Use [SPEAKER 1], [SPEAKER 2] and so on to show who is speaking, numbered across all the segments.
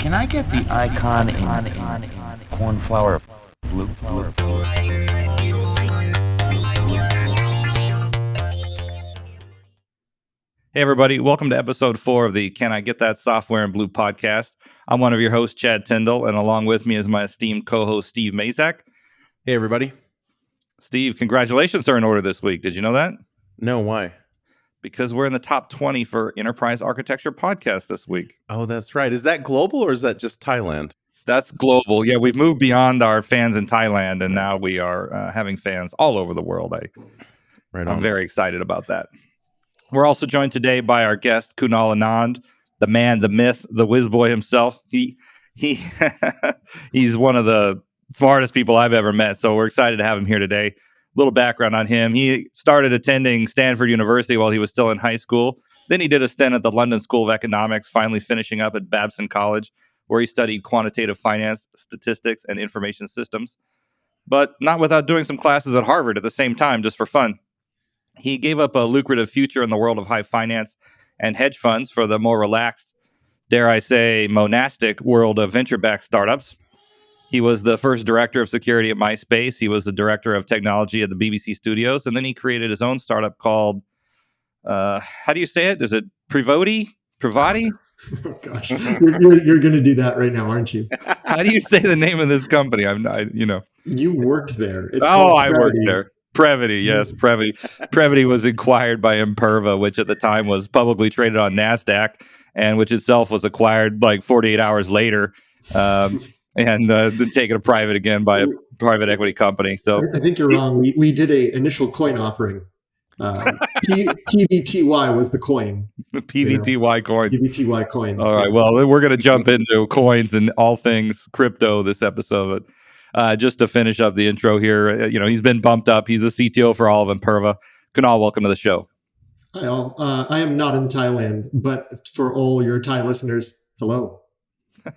[SPEAKER 1] Can I get the icon in cornflower blue?
[SPEAKER 2] Hey, everybody. Welcome to episode 4 of the Can I Get That Software in Blue podcast. I'm one of your hosts, Chad Tindel, and along with me is my esteemed co-host, Steve Mayzak.
[SPEAKER 3] Hey, everybody.
[SPEAKER 2] Steve, congratulations are in order this week. Did you know that?
[SPEAKER 3] No, why?
[SPEAKER 2] Because we're in the top 20 for Enterprise Architecture podcast this week.
[SPEAKER 3] Oh, that's right. Is that global or is that just Thailand?
[SPEAKER 2] That's global. Yeah, we've moved beyond our fans in Thailand, and now we are having fans all over the world. I'm very excited about that. We're also joined today by our guest, Kunal Anand, the man, the myth, the whiz boy himself. He's one of the smartest people I've ever met, so we're excited to have him here today. Little background on him. He started attending Stanford University while he was still in high school. Then he did a stint at the London School of Economics, finally finishing up at Babson College, where he studied quantitative finance, statistics, and information systems, but not without doing some classes at Harvard at the same time, just for fun. He gave up a lucrative future in the world of high finance and hedge funds for the more relaxed, dare I say, monastic world of venture-backed startups. He was the first director of security at MySpace. He was the director of technology at the BBC Studios. And then he created his own startup called, how do you say it? Is it Prevoty? Prevoty?
[SPEAKER 4] Oh, gosh. You're going to do that right now, aren't you?
[SPEAKER 2] How do you say the name of this company?
[SPEAKER 4] You worked there.
[SPEAKER 2] I worked there. Prevoty, yes, Prevoty. Prevoty was acquired by Imperva, which at the time was publicly traded on NASDAQ, and which itself was acquired like 48 hours later, and then taken private again by a private equity company. So
[SPEAKER 4] I think you're wrong. We did a initial coin offering. PVTY was the coin.
[SPEAKER 2] PVTY coin.
[SPEAKER 4] PVTY coin.
[SPEAKER 2] All right. Well, we're going to jump into coins and all things crypto this episode. Just to finish up the intro here, he's been bumped up. He's the CTO for all of Imperva. Kunal, welcome to the show.
[SPEAKER 4] Hi all. I am not in Thailand, but for all your Thai listeners, hello.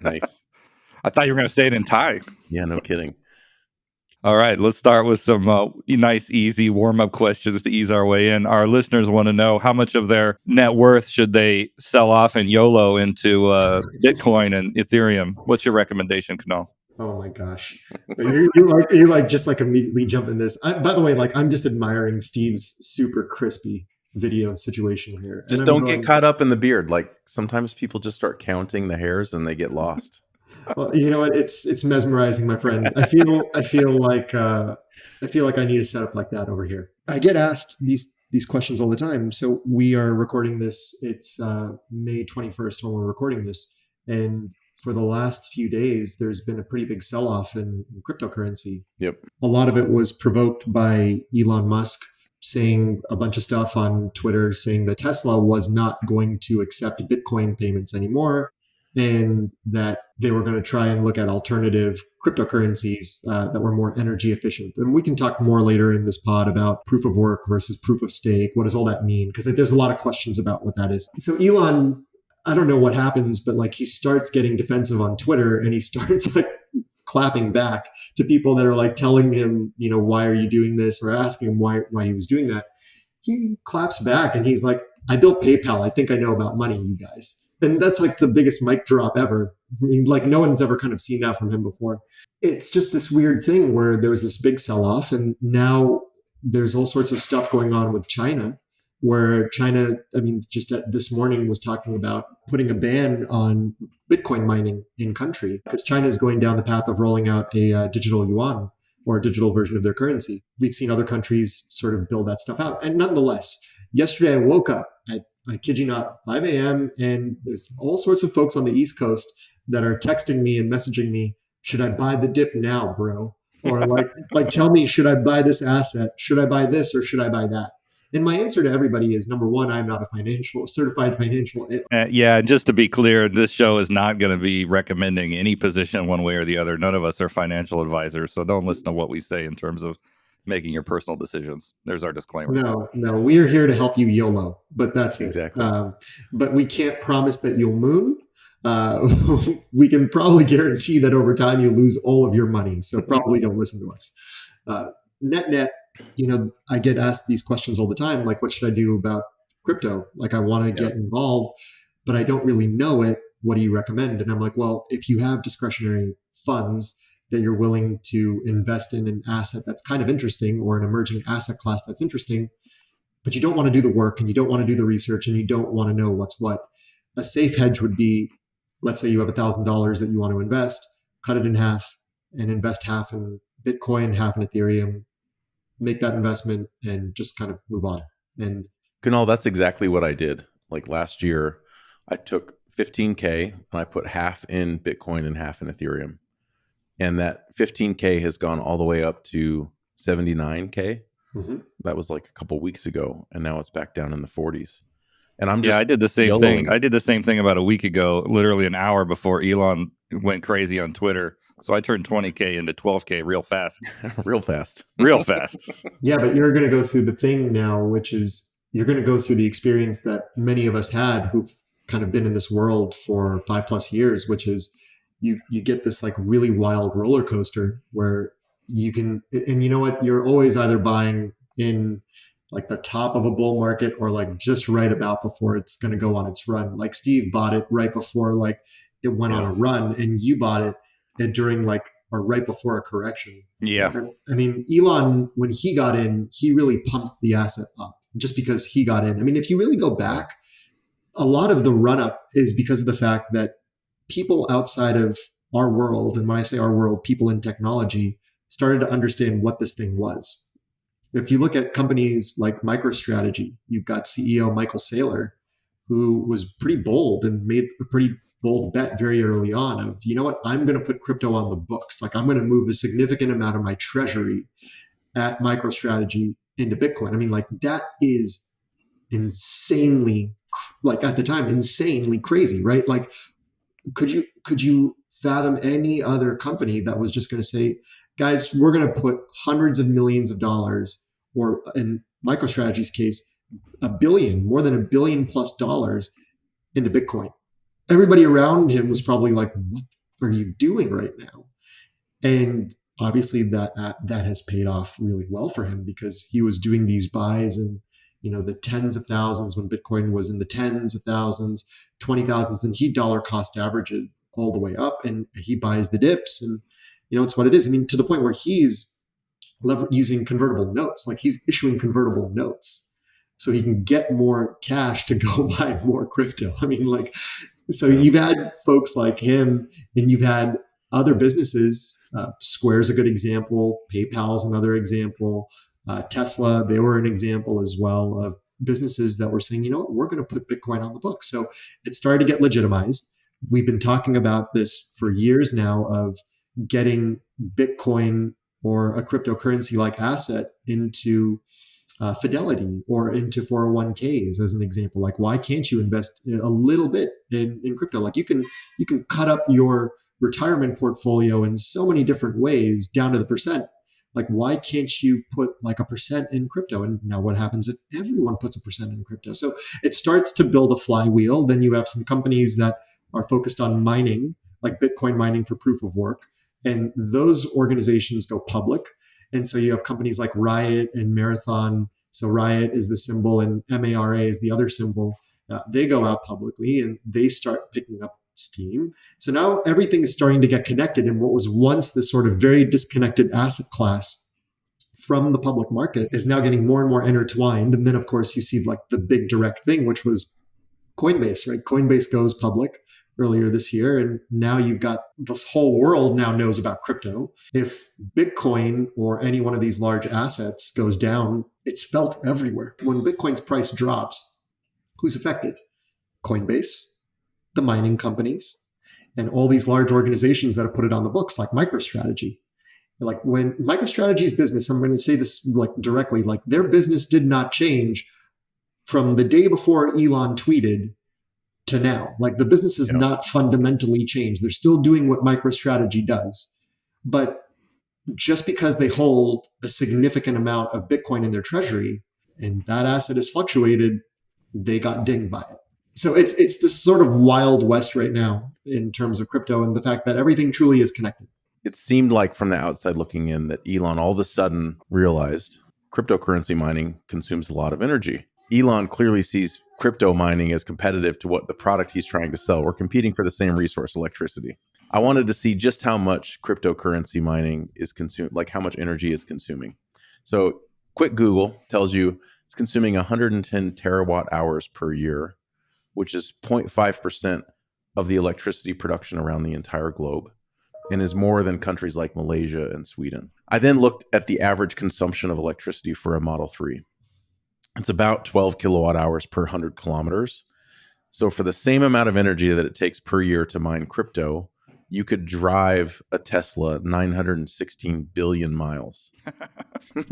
[SPEAKER 3] Nice.
[SPEAKER 2] I thought you were going to say it in Thai.
[SPEAKER 3] Yeah, no kidding.
[SPEAKER 2] All right, let's start with some nice, easy warm-up questions to ease our way in. Our listeners want to know how much of their net worth should they sell off and YOLO into Bitcoin and Ethereum. What's your recommendation, Kunal?
[SPEAKER 4] Oh my gosh, you just immediately jump in this. By the way, I'm just admiring Steve's super crispy video situation here.
[SPEAKER 3] Just don't get caught up in the beard. Like sometimes people just start counting the hairs and they get lost.
[SPEAKER 4] Well, you know what? It's mesmerizing, my friend. I feel like I need a setup like that over here. I get asked these questions all the time. So we are recording this. It's May 21st when we're recording this, and for the last few days, there's been a pretty big sell-off in cryptocurrency.
[SPEAKER 3] Yep.
[SPEAKER 4] A lot of it was provoked by Elon Musk saying a bunch of stuff on Twitter, saying that Tesla was not going to accept Bitcoin payments anymore, and that they were going to try and look at alternative cryptocurrencies that were more energy efficient. And we can talk more later in this pod about proof of work versus proof of stake. What does all that mean? Because there's a lot of questions about what that is. So Elon, I don't know what happens, but he starts getting defensive on Twitter, and he starts clapping back to people that are telling him, why are you doing this, or asking him why he was doing that. He claps back and he's like, I built PayPal. I think I know about money, you guys. And that's the biggest mic drop ever. I mean, no one's ever kind of seen that from him before. It's just this weird thing where there was this big sell-off, and now there's all sorts of stuff going on with China, where China, just this morning was talking about putting a ban on Bitcoin mining in country, because China is going down the path of rolling out a digital yuan, or a digital version of their currency. We've seen other countries sort of build that stuff out. And nonetheless, yesterday I woke up at, I kid you not, 5 a.m. and there's all sorts of folks on the East Coast that are texting me and messaging me, should I buy the dip now, bro? Or tell me, should I buy this asset? Should I buy this or should I buy that? And my answer to everybody is, number one, I'm not a certified financial.
[SPEAKER 2] Yeah, just to be clear, this show is not going to be recommending any position one way or the other. None of us are financial advisors, so don't listen to what we say in terms of making your personal decisions. There's our disclaimer.
[SPEAKER 4] No, we are here to help you YOLO, but that's
[SPEAKER 3] exactly.
[SPEAKER 4] But we can't promise that you'll moon. We can probably guarantee that over time you'll lose all of your money. So probably don't listen to us. Net, I get asked these questions all the time, what should I do about crypto? I want to get involved, but I don't really know it. what do you recommend? And I'm like, well, if you have discretionary funds that you're willing to invest in an asset that's kind of interesting or an emerging asset class that's interesting, but you don't want to do the work and you don't want to do the research and you don't want to know what's what, a safe hedge would be, let's say you have $1,000 that you want to invest, cut it in half and invest half in Bitcoin, half in Ethereum, make that investment and just kind of move on. And
[SPEAKER 3] Kunal, that's exactly what I did. Like last year, I took 15K and I put half in Bitcoin and half in Ethereum. And that 15K has gone all the way up to 79K. That was like a couple weeks ago. And now it's back down in the 40s. And I'm just
[SPEAKER 2] I did the same
[SPEAKER 3] YOLOing
[SPEAKER 2] thing.
[SPEAKER 3] it.
[SPEAKER 2] I did the same thing about a week ago, literally an hour before Elon went crazy on Twitter. So I turned 20K into 12K real fast.
[SPEAKER 3] Real fast.
[SPEAKER 2] Real fast.
[SPEAKER 4] yeah, but you're going to go through the thing now, which is you're going to go through the experience that many of us had who've kind of been in this world for 5+ years, which is you get this like really wild roller coaster where you can, and you know what, you're always either buying in like the top of a bull market or like just right about before it's going to go on its run. Like Steve bought it right before like it went on a run, and you bought it during like or right before a correction.
[SPEAKER 2] Yeah.
[SPEAKER 4] I mean, Elon, when he got in, he really pumped the asset up just because he got in. I mean, if you really go back, a lot of the run up is because of the fact that people outside of our world, and when I say our world, people in technology, started to understand what this thing was. If you look at companies like MicroStrategy, you've got CEO Michael Saylor, who was pretty bold and made a pretty bold bet very early on of, you know what, I'm going to put crypto on the books. Like I'm going to move a significant amount of my treasury at MicroStrategy into Bitcoin. I mean, like that is insanely, like at the time, insanely crazy, right? Like, could you fathom any other company that was just going to say, guys, we're going to put hundreds of millions of dollars, or in MicroStrategy's case, more than $1 billion+ into Bitcoin? Everybody around him was probably like, what are you doing right now? And obviously that has paid off really well for him, because he was doing these buys in, you know, the tens of thousands when Bitcoin was in the tens of thousands, 20,000s, and he dollar cost averaged it all the way up, and he buys the dips, and you know, it's what it is. I mean, to the point where he's using convertible notes, like he's issuing convertible notes so he can get more cash to go buy more crypto. I mean, like, so you've had folks like him, and you've had other businesses. Square's a good example. PayPal's another example. Tesla, they were an example as well of businesses that were saying, you know what, we're going to put Bitcoin on the books. So it started to get legitimized. We've been talking about this for years now of getting Bitcoin or a cryptocurrency like asset into Fidelity or into 401ks as an example. Like, why can't you invest a little bit in crypto? Like you can cut up your retirement portfolio in so many different ways down to the percent. Like, why can't you put like 1% in crypto? And now what happens if everyone puts 1% in crypto? So it starts to build a flywheel. Then you have some companies that are focused on mining, like Bitcoin mining for proof of work. And those organizations go public. And so you have companies like Riot and Marathon. So Riot is the symbol and MARA is the other symbol. They go out publicly and they start picking up steam. So now everything is starting to get connected. And what was once this sort of very disconnected asset class from the public market is now getting more and more intertwined. And then, of course, you see like the big direct thing, which was Coinbase, right? Coinbase goes public earlier this year. And now you've got this whole world now knows about crypto. If Bitcoin or any one of these large assets goes down, it's felt everywhere. When Bitcoin's price drops, who's affected? Coinbase, the mining companies, and all these large organizations that have put it on the books, like MicroStrategy. Like when MicroStrategy's business, I'm going to say this like directly, like their business did not change from the day before Elon tweeted to now. Like the business has not fundamentally changed. They're still doing what MicroStrategy does. But just because they hold a significant amount of Bitcoin in their treasury and that asset has fluctuated, they got dinged by it. So it's this sort of wild west right now in terms of crypto and the fact that everything truly is connected.
[SPEAKER 3] It seemed like from the outside looking in that Elon all of a sudden realized cryptocurrency mining consumes a lot of energy. Elon clearly sees crypto mining as competitive to what the product he's trying to sell. We're competing for the same resource, electricity. I wanted to see just how much cryptocurrency mining is consumed, like how much energy is consuming. So quick Google tells you it's consuming 110 terawatt hours per year, which is 0.5% of the electricity production around the entire globe, and is more than countries like Malaysia and Sweden. I then looked at the average consumption of electricity for a Model 3. It's about 12 kilowatt hours per 100 kilometers. So for the same amount of energy that it takes per year to mine crypto, you could drive a Tesla 916 billion miles. So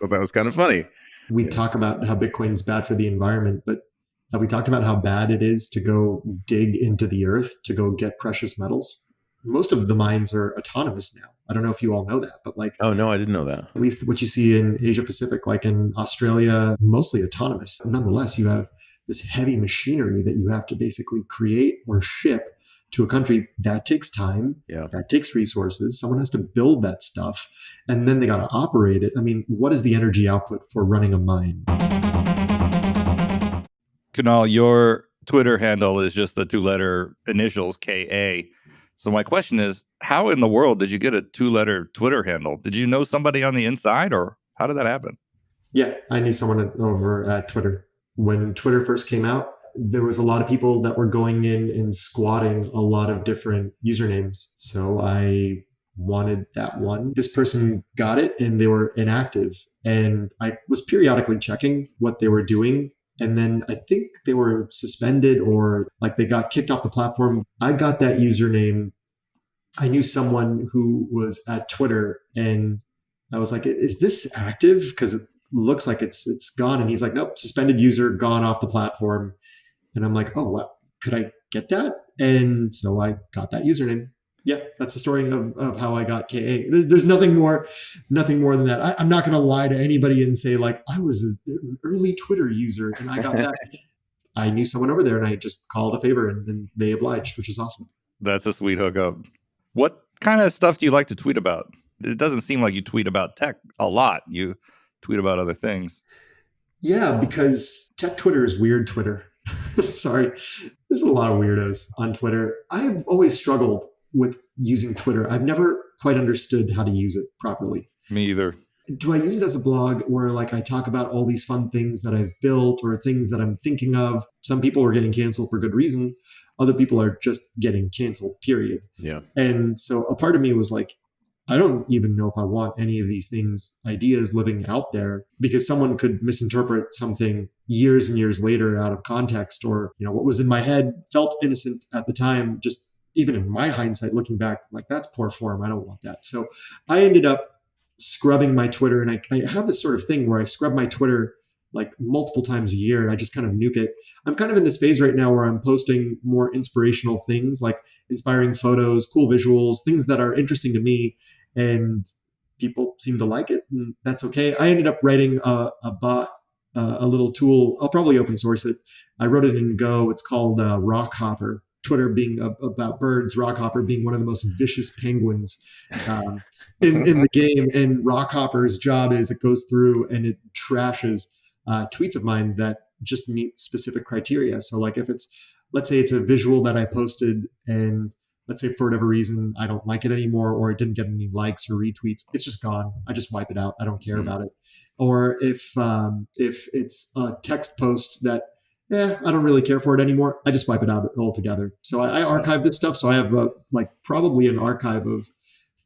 [SPEAKER 3] that was kind of funny.
[SPEAKER 4] We talk about how Bitcoin's bad for the environment, but have we talked about how bad it is to go dig into the earth to go get precious metals? Most of the mines are autonomous now. I don't know if you all know that, but like,
[SPEAKER 3] Oh, no, I didn't know that.
[SPEAKER 4] at least what you see in Asia Pacific, like in Australia, mostly autonomous. Nonetheless, you have this heavy machinery that you have to basically create or ship to a country. That takes time.
[SPEAKER 3] Yeah.
[SPEAKER 4] That takes resources. Someone has to build that stuff, and then they got to operate it. I mean, what is the energy output for running a mine?
[SPEAKER 2] Kunal, your Twitter handle is just the 2-letter initials KA. So my question is, how in the world did you get a 2-letter Twitter handle? Did you know somebody on the inside, or how did that happen?
[SPEAKER 4] Yeah, I knew someone over at Twitter. When Twitter first came out, there was a lot of people that were going in and squatting a lot of different usernames. So I wanted that one. This person got it and they were inactive. And I was periodically checking what they were doing. And then I think they were suspended or like they got kicked off the platform. I got that username. I knew someone who was at Twitter and I was like, is this active? Because it looks like it's gone. And he's like, nope, suspended user, gone off the platform. And I'm like, oh, what? Could I get that? And so I got that username. Yeah, that's the story of how I got KA. There's nothing more than that. I'm not going to lie to anybody and say like I was an early Twitter user and I got that. I knew someone over there and I just called a favor and then they obliged, which was awesome.
[SPEAKER 2] That's a sweet hookup. What kind of stuff do you like to tweet about? It doesn't seem like you tweet about tech a lot. You tweet about other things.
[SPEAKER 4] Yeah, because tech Twitter is weird Twitter. Sorry. There's a lot of weirdos on Twitter. I've always struggled with using Twitter. I've never quite understood how to use it properly.
[SPEAKER 2] Me either.
[SPEAKER 4] Do I use it as a blog where like I talk about all these fun things that I've built or things that I'm thinking of? Some people are getting canceled for good reason. Other people are just getting canceled, period.
[SPEAKER 3] Yeah.
[SPEAKER 4] And so a part of me was like, I don't even know if I want any of these things, ideas living out there because someone could misinterpret something years and years later out of context or, you know, what was in my head felt innocent at the time. Just even in my hindsight, looking back, like that's poor form. I don't want that. So I ended up scrubbing my Twitter and I have this sort of thing where I scrub my Twitter like multiple times a year and I just kind of nuke it. I'm kind of in this phase right now where I'm posting more inspirational things like inspiring photos, cool visuals, things that are interesting to me. And people seem to like it, and that's okay. I ended up writing a bot, a little tool. I'll probably open source it. I wrote it in Go. It's called Rockhopper. Twitter being about birds, Rockhopper being one of the most vicious penguins in the game. And Rockhopper's job is it goes through and it trashes tweets of mine that just meet specific criteria. So like if it's, let's say it's a visual that I posted and let's say for whatever reason, I don't like it anymore, or it didn't get any likes or retweets, it's just gone. I just wipe it out. I don't care about it. Or if it's a text post that, I don't really care for it anymore, I just wipe it out altogether. So I archive this stuff. So I have like probably an archive of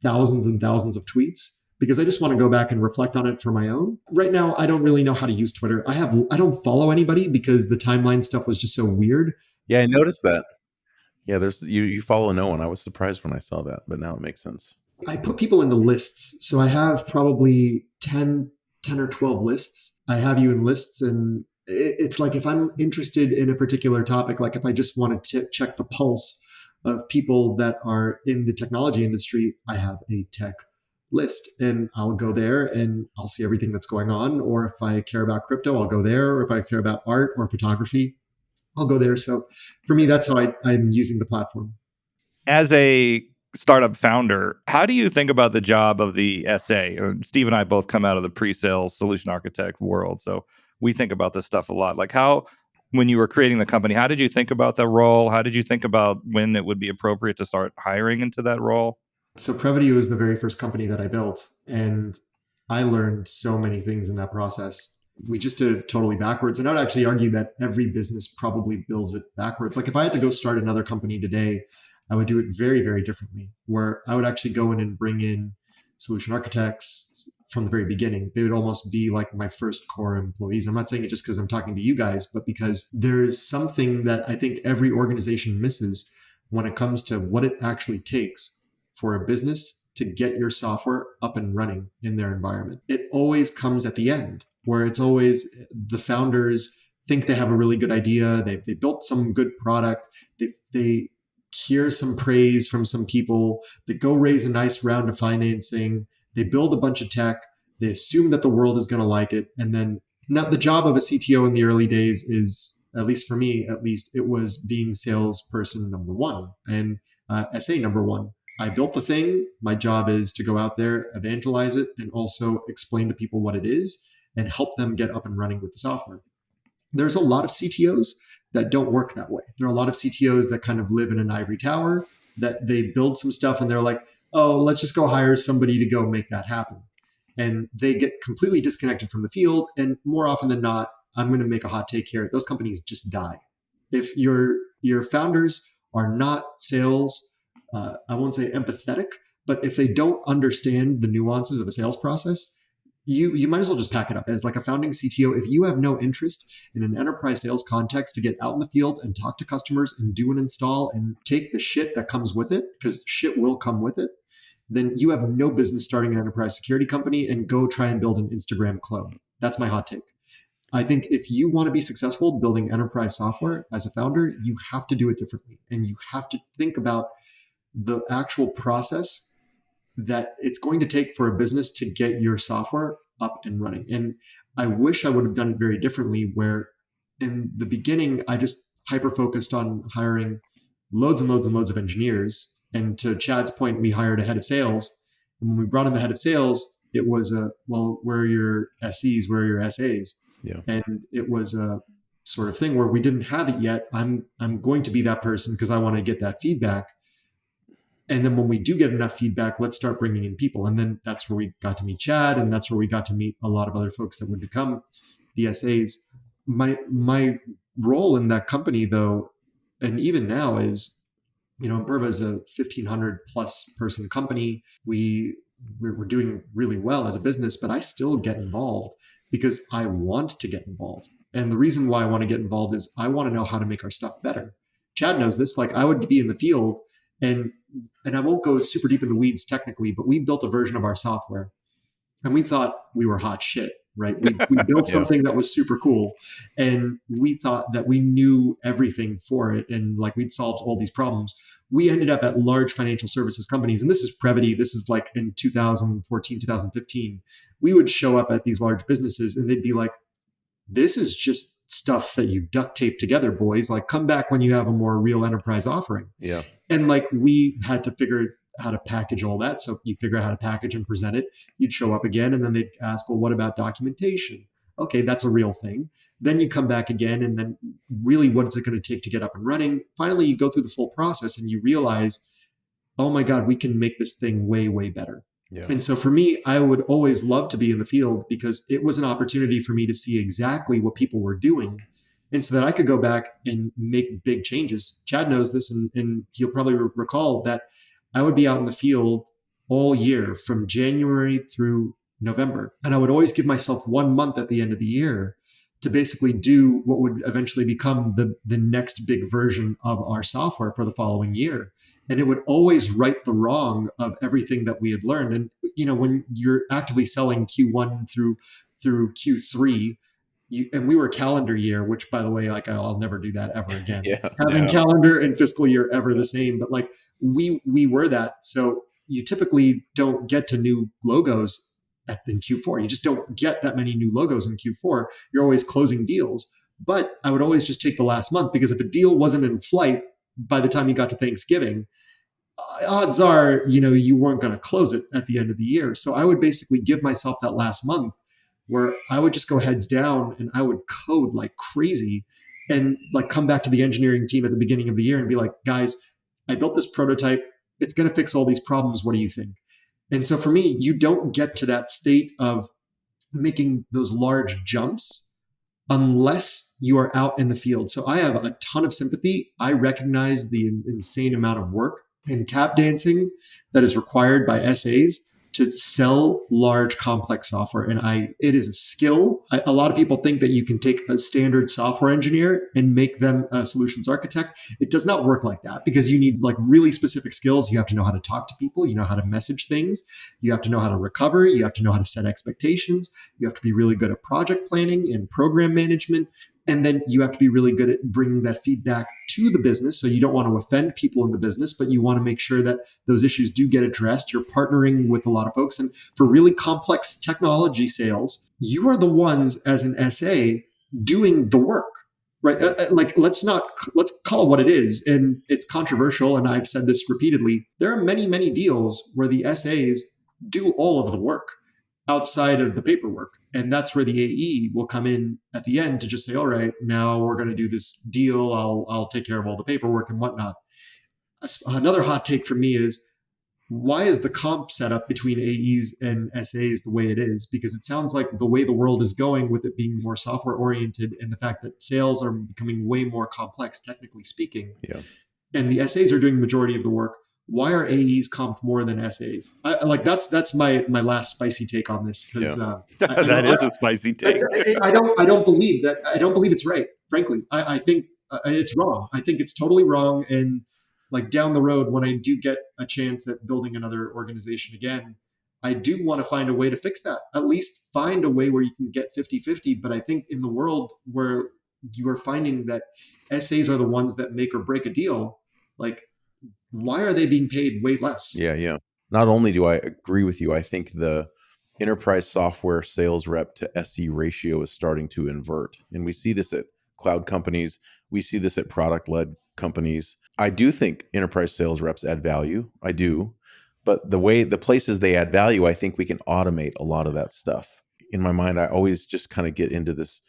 [SPEAKER 4] thousands and thousands of tweets because I just want to go back and reflect on it for my own. Right now, I don't really know how to use Twitter. I don't follow anybody because the timeline stuff was just so weird.
[SPEAKER 3] Yeah, I noticed that. Yeah, there's you follow no one. I was surprised when I saw that, but now it makes sense.
[SPEAKER 4] I put people into lists. So I have probably 10 or 12 lists. I have you in lists and it's like if I'm interested in a particular topic, like if I just want to check the pulse of people that are in the technology industry, I have a tech list and I'll go there and I'll see everything that's going on. Or if I care about crypto, I'll go there. Or if I care about art or photography, I'll go there. So for me, that's how I'm using the platform.
[SPEAKER 2] As a startup founder, how do you think about the job of the SA? Steve and I both come out of the pre-sales solution architect world. So we think about this stuff a lot. Like how, when you were creating the company, how did you think about the role? How did you think about when it would be appropriate to start hiring into that role?
[SPEAKER 4] So Prevoty was the very first company that I built, and I learned so many things in that process. We just did it totally backwards. And I would actually argue that every business probably builds it backwards. Like if I had to go start another company today, I would do it very, very differently, where I would actually go in and bring in solution architects from the very beginning. They would almost be like my first core employees. I'm not saying it just because I'm talking to you guys, but because there's something that I think every organization misses when it comes to what it actually takes for a business to get your software up and running in their environment. It always comes at the end, where it's always the founders think they have a really good idea. They built some good product. They hear some praise from some people. They go raise a nice round of financing. They build a bunch of tech. They assume that the world is going to like it. And then now the job of a CTO in the early days is, at least for me, at least it was being salesperson number one and SA number one. I built the thing. My job is to go out there, evangelize it, and also explain to people what it is and help them get up and running with the software. There's a lot of CTOs that don't work that way. There are a lot of CTOs that kind of live in an ivory tower, that they build some stuff and they're like, oh, let's just go hire somebody to go make that happen. And they get completely disconnected from the field. And more often than not, I'm going to make a hot take here. Those companies just die. If your founders are not sales, I won't say empathetic, but if they don't understand the nuances of a sales process, you might as well just pack it up. As like a founding CTO, if you have no interest in an enterprise sales context to get out in the field and talk to customers and do an install and take the shit that comes with it, because shit will come with it, then you have no business starting an enterprise security company and go try and build an Instagram clone. That's my hot take. I think if you want to be successful building enterprise software as a founder, you have to do it differently. And you have to think about the actual process that it's going to take for a business to get your software up and running. And I wish I would have done it very differently, where in the beginning, I just hyper focused on hiring loads and loads and loads of engineers. And to Chad's point, we hired a head of sales. And when we brought in the head of sales, it was where are your SEs, where are your SAs?
[SPEAKER 3] Yeah.
[SPEAKER 4] And it was a sort of thing where we didn't have it yet. I'm going to be that person because I want to get that feedback. And then when we do get enough feedback, let's start bringing in people. And then that's where we got to meet Chad, and that's where we got to meet a lot of other folks that would become the SAs. My role in that company, though, and even now is, Imperva is a 1,500 plus person company. We're doing really well as a business, but I still get involved because I want to get involved. And the reason why I want to get involved is I want to know how to make our stuff better. Chad knows this. Like I would be in the field and I won't go super deep in the weeds technically, but we built a version of our software and we thought we were hot shit, right? We built something that was super cool and we thought that we knew everything for it and like we'd solved all these problems. We ended up at large financial services companies, and this is Prevoty. This is like in 2014, 2015. We would show up at these large businesses and they'd be like, this is just stuff that you duct tape together, boys. Like come back when you have a more real enterprise offering.
[SPEAKER 3] Yeah.
[SPEAKER 4] And like we had to figure how to package all that. So you figure out how to package and present it. You'd show up again and then they'd ask, well, what about documentation? Okay, that's a real thing. Then you come back again and then really what is it going to take to get up and running? Finally, you go through the full process and you realize, oh my God, we can make this thing way, way better. Yeah. And so for me, I would always love to be in the field because it was an opportunity for me to see exactly what people were doing. And so that I could go back and make big changes. Chad knows this and he'll probably recall that I would be out in the field all year from January through November. And I would always give myself 1 month at the end of the year to basically do what would eventually become the next big version of our software for the following year. And it would always right the wrong of everything that we had learned. And, when you're actively selling Q1 through Q3, and we were calendar year, which by the way, like I'll never do that ever again. Having calendar and fiscal year ever the same, but like we were that. So you typically don't get to new logos in Q4. You just don't get that many new logos in Q4. You're always closing deals. But I would always just take the last month because if a deal wasn't in flight by the time you got to Thanksgiving, odds are, you weren't going to close it at the end of the year. So I would basically give myself that last month where I would just go heads down and I would code like crazy and like come back to the engineering team at the beginning of the year and be like, guys, I built this prototype. It's going to fix all these problems. What do you think? And so for me, you don't get to that state of making those large jumps unless you are out in the field. So I have a ton of sympathy. I recognize the insane amount of work and tap dancing that is required by SAs to sell large complex software. And it is a skill. A lot of people think that you can take a standard software engineer and make them a solutions architect. It does not work like that because you need like really specific skills. You have to know how to talk to people. You know how to message things. You have to know how to recover. You have to know how to set expectations. You have to be really good at project planning and program management. And then you have to be really good at bringing that feedback to the business. So you don't want to offend people in the business, but you want to make sure that those issues do get addressed. You're partnering with a lot of folks. And for really complex technology sales, you are the ones as an SA doing the work, right? Like, let's call it what it is. And it's controversial. And I've said this repeatedly. There are many, many deals where the SAs do all of the work outside of the paperwork. And that's where the AE will come in at the end to just say, all right, now we're going to do this deal. I'll take care of all the paperwork and whatnot. Another hot take for me is, why is the comp setup between AEs and SAs the way it is? Because it sounds like the way the world is going with it being more software oriented and the fact that sales are becoming way more complex, technically speaking.
[SPEAKER 3] Yeah.
[SPEAKER 4] And the SAs are doing the majority of the work. Why are AEs comped more than SAs? That's my last spicy take on this, because
[SPEAKER 2] that is a spicy take.
[SPEAKER 4] I don't believe that. I don't believe it's right. Frankly, I think it's wrong. I think it's totally wrong. And like down the road, when I do get a chance at building another organization again, I do want to find a way to fix that. At least find a way where you can get 50-50. But I think in the world where you are finding that SAs are the ones that make or break a deal, like, why are they being paid way less?
[SPEAKER 3] Yeah. Not only do I agree with you, I think the enterprise software sales rep to SE ratio is starting to invert. And we see this at cloud companies. We see this at product-led companies. I do think enterprise sales reps add value. I do. But the places they add value, I think we can automate a lot of that stuff. In my mind, I always just kind of get into this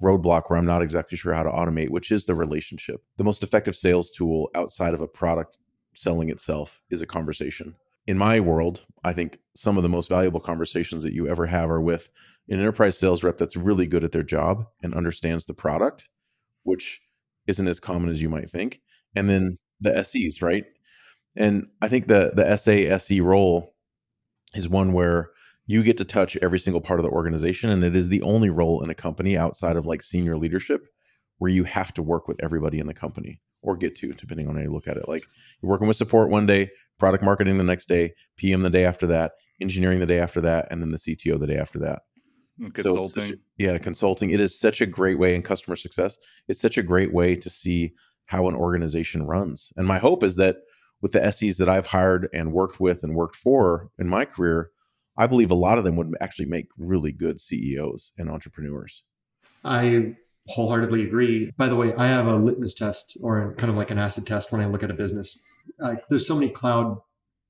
[SPEAKER 3] roadblock where I'm not exactly sure how to automate, which is the relationship. The most effective sales tool outside of a product selling itself is a conversation. In my world, I think some of the most valuable conversations that you ever have are with an enterprise sales rep that's really good at their job and understands the product, which isn't as common as you might think. And then the SEs, right? And I think the SE role is one where you get to touch every single part of the organization. And it is the only role in a company outside of like senior leadership where you have to work with everybody in the company, or get to, depending on how you look at it. Like, you're working with support one day, product marketing the next day, PM the day after that, engineering the day after that, and then the CTO the day after that.
[SPEAKER 2] Consulting.
[SPEAKER 3] So consulting. It is such a great way in customer success. It's such a great way to see how an organization runs. And my hope is that with the SEs that I've hired and worked with and worked for in my career, I believe a lot of them would actually make really good CEOs and entrepreneurs.
[SPEAKER 4] I wholeheartedly agree. By the way, I have a litmus test, or kind of like an acid test, when I look at a business. There's so many cloud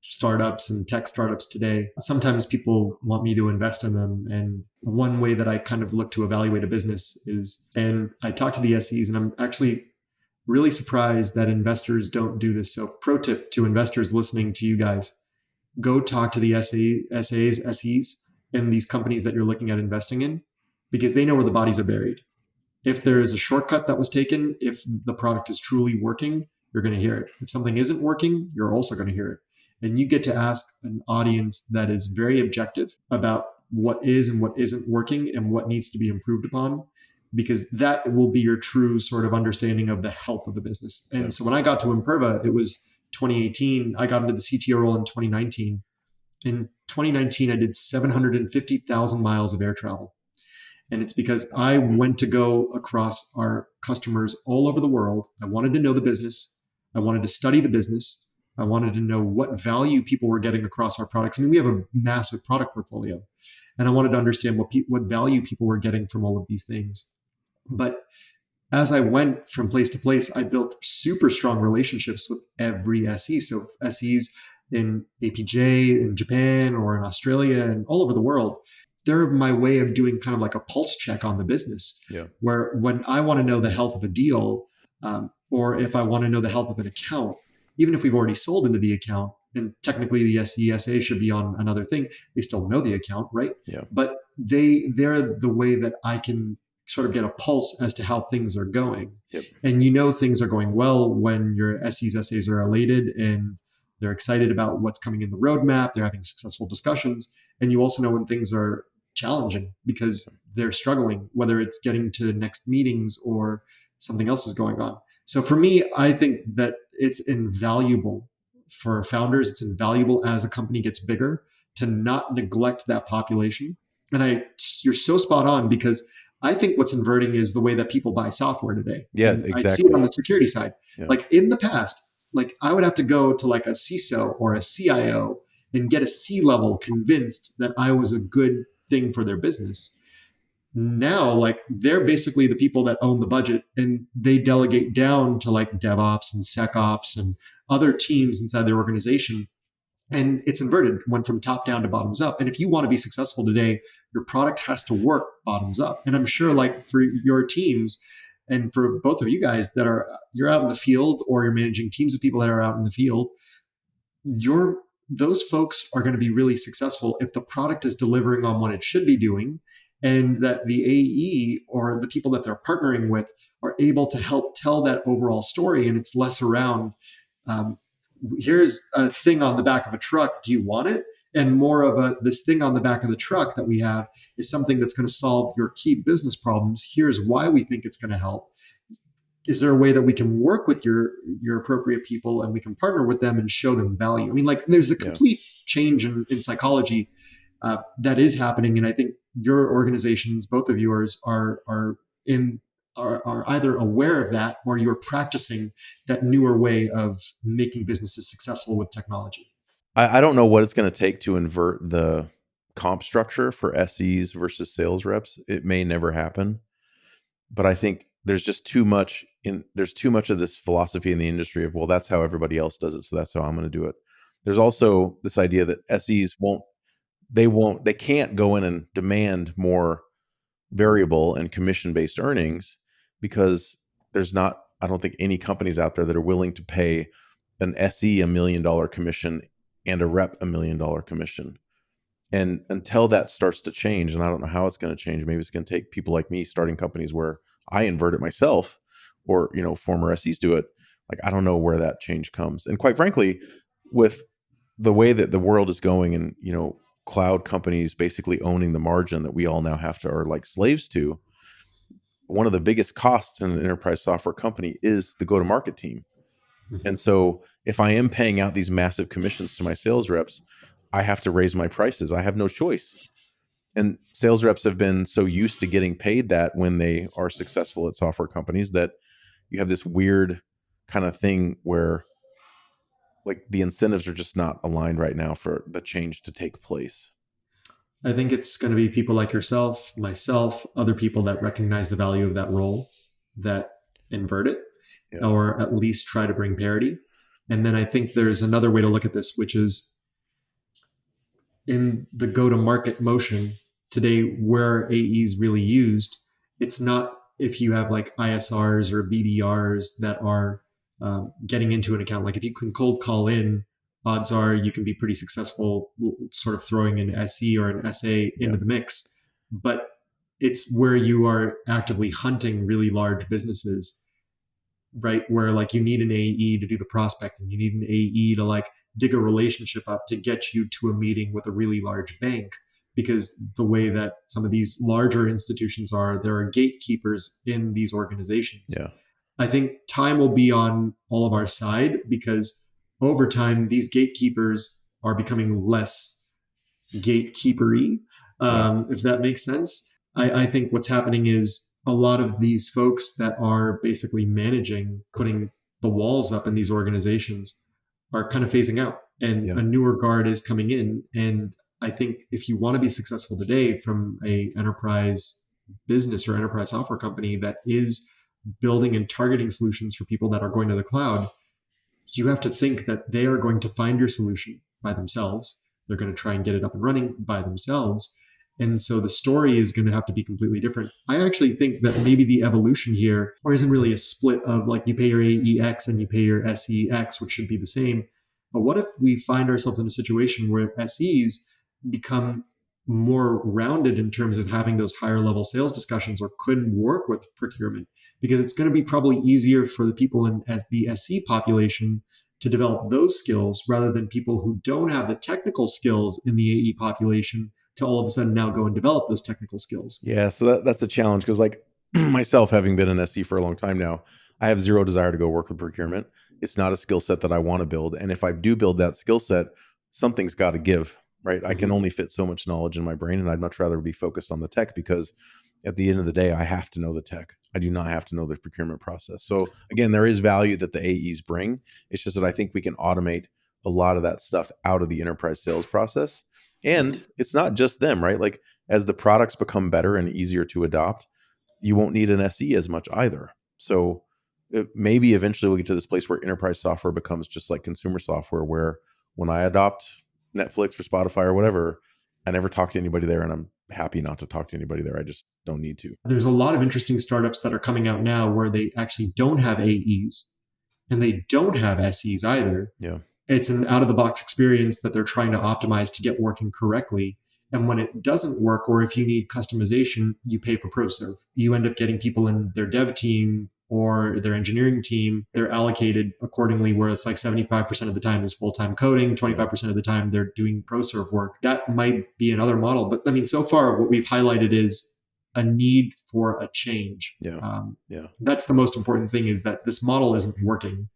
[SPEAKER 4] startups and tech startups today. Sometimes people want me to invest in them. And one way that I kind of look to evaluate a business is, and I talk to the SEs, and I'm actually really surprised that investors don't do this. So pro tip to investors listening to you guys, go talk to the SEs, and these companies that you're looking at investing in, because they know where the bodies are buried. If there is a shortcut that was taken, if the product is truly working, you're going to hear it. If something isn't working, you're also going to hear it. And you get to ask an audience that is very objective about what is and what isn't working and what needs to be improved upon, because that will be your true sort of understanding of the health of the business. And so when I got to Imperva, it was 2018. I got into the CTO role in 2019. In 2019, I did 750,000 miles of air travel. And it's because I went to go across our customers all over the world. I wanted to know the business. I wanted to study the business. I wanted to know what value people were getting across our products. I mean, we have a massive product portfolio, and I wanted to understand what value people were getting from all of these things. But as I went from place to place, I built super strong relationships with every SE. So SEs in APJ, in Japan, or in Australia, and all over the world. they're my way of doing kind of like a pulse check on the business.
[SPEAKER 3] Yeah.
[SPEAKER 4] Where when I want to know the health of a deal, or if I want to know the health of an account, even if we've already sold into the account, and technically the SESA should be on another thing, they still know the account, right?
[SPEAKER 3] Yeah.
[SPEAKER 4] But they're the way that I can sort of get a pulse as to how things are going.
[SPEAKER 3] Yep.
[SPEAKER 4] And things are going well when your SEs are elated and they're excited about what's coming in the roadmap. They're having successful discussions. And you also know when things are challenging because they're struggling, whether it's getting to next meetings or something else is going on. So for me, I think that it's invaluable for founders. It's invaluable as a company gets bigger to not neglect that population. And you're so spot on, because I think what's inverting is the way that people buy software today.
[SPEAKER 3] Yeah,
[SPEAKER 4] and
[SPEAKER 3] exactly.
[SPEAKER 4] I see it on the security side.
[SPEAKER 3] Yeah.
[SPEAKER 4] Like in the past, like I would have to go to like a CISO or a CIO and get a C-level convinced that I was a good thing for their business. Now, like they're basically the people that own the budget, and they delegate down to like DevOps and SecOps and other teams inside their organization. And it's inverted, went from top down to bottoms up. And if you want to be successful today, your product has to work bottoms up. And I'm sure like for your teams and for both of you guys you're out in the field, or you're managing teams of people that are out in the field, those folks are going to be really successful if the product is delivering on what it should be doing, and that the AE or the people that they're partnering with are able to help tell that overall story. And it's less around, here's a thing on the back of a truck, do you want it? And more of this thing on the back of the truck that we have is something that's going to solve your key business problems. Here's why we think it's going to help. Is there a way that we can work with your appropriate people and we can partner with them and show them value? I mean, like there's a complete change in psychology that is happening. And I think your organizations, both of yours, are either aware of that, or you're practicing that newer way of making businesses successful with technology.
[SPEAKER 3] I don't know what it's going to take to invert the comp structure for SEs versus sales reps. It may never happen, but I think there's just too much of this philosophy in the industry of, well, that's how everybody else does it, so that's how I'm going to do it. There's also this idea that SEs they can't go in and demand more variable and commission-based earnings, because I don't think any companies out there that are willing to pay an SE $1 million commission and a rep $1 million commission. And until that starts to change, and I don't know how it's going to change, maybe it's going to take people like me starting companies where I invert it myself, or former SEs do it. Like, I don't know where that change comes. And quite frankly, with the way that the world is going, and cloud companies basically owning the margin that we all now are like slaves to, one of the biggest costs in an enterprise software company is the go-to-market team. Mm-hmm. And so if I am paying out these massive commissions to my sales reps, I have to raise my prices. I have no choice. And sales reps have been so used to getting paid that when they are successful at software companies, that you have this weird kind of thing where like the incentives are just not aligned right now for the change to take place.
[SPEAKER 4] I think it's going to be people like yourself, myself, other people that recognize the value of that role, that invert it, or at least try to bring parity. And then I think there's another way to look at this, which is in the go-to-market motion today, where AEs really used, it's not if you have like ISRs or BDRs that are getting into an account. Like if you can cold call in, odds are you can be pretty successful sort of throwing an SE or an SA into the mix. But it's where you are actively hunting really large businesses, right? Where like you need an AE to do the prospecting, you need an AE to like dig a relationship up to get you to a meeting with a really large bank. Because the way that some of these larger institutions are, there are gatekeepers in these organizations. Yeah. I think time will be on all of our side, because over time, these gatekeepers are becoming less gatekeepery, if that makes sense. I think what's happening is a lot of these folks that are basically managing, putting the walls up in these organizations, are kind of phasing out, and a newer guard is coming in. And I think if you want to be successful today from a enterprise business or enterprise software company that is building and targeting solutions for people that are going to the cloud, you have to think that they are going to find your solution by themselves. They're going to try and get it up and running by themselves. And so the story is going to have to be completely different. I actually think that maybe the evolution here, or isn't really a split of like you pay your AEX and you pay your SEX, which should be the same. But what if we find ourselves in a situation where SEs become more rounded in terms of having those higher level sales discussions, or couldn't work with procurement? Because it's going to be probably easier for the people in the SC population to develop those skills rather than people who don't have the technical skills in the AE population to all of a sudden now go and develop those technical skills.
[SPEAKER 3] Yeah, so that's a challenge because, like myself, having been an SE for a long time now, I have zero desire to go work with procurement. It's not a skill set that I want to build, and if I do build that skill set, something's got to give, right? I can only fit so much knowledge in my brain, and I'd much rather be focused on the tech because at the end of the day, I have to know the tech. I do not have to know the procurement process. So again, there is value that the AEs bring. It's just that I think we can automate a lot of that stuff out of the enterprise sales process. And it's not just them, right? Like as the products become better and easier to adopt, you won't need an SE as much either. So maybe eventually we'll get to this place where enterprise software becomes just like consumer software, where when I adopt Netflix or Spotify or whatever, I never talk to anybody there, and I'm happy not to talk to anybody there. I just don't need to.
[SPEAKER 4] There's a lot of interesting startups that are coming out now where they actually don't have AEs and they don't have SEs either.
[SPEAKER 3] Yeah.
[SPEAKER 4] It's an out of the box experience that they're trying to optimize to get working correctly. And when it doesn't work, or if you need customization, you pay for ProServe. You end up getting people in their dev team or their engineering team. They're allocated accordingly, where it's like 75% of the time is full-time coding, 25% of the time they're doing ProServe work. That might be another model. But I mean, so far what we've highlighted is a need for a change. That's the most important thing, is that this model isn't working.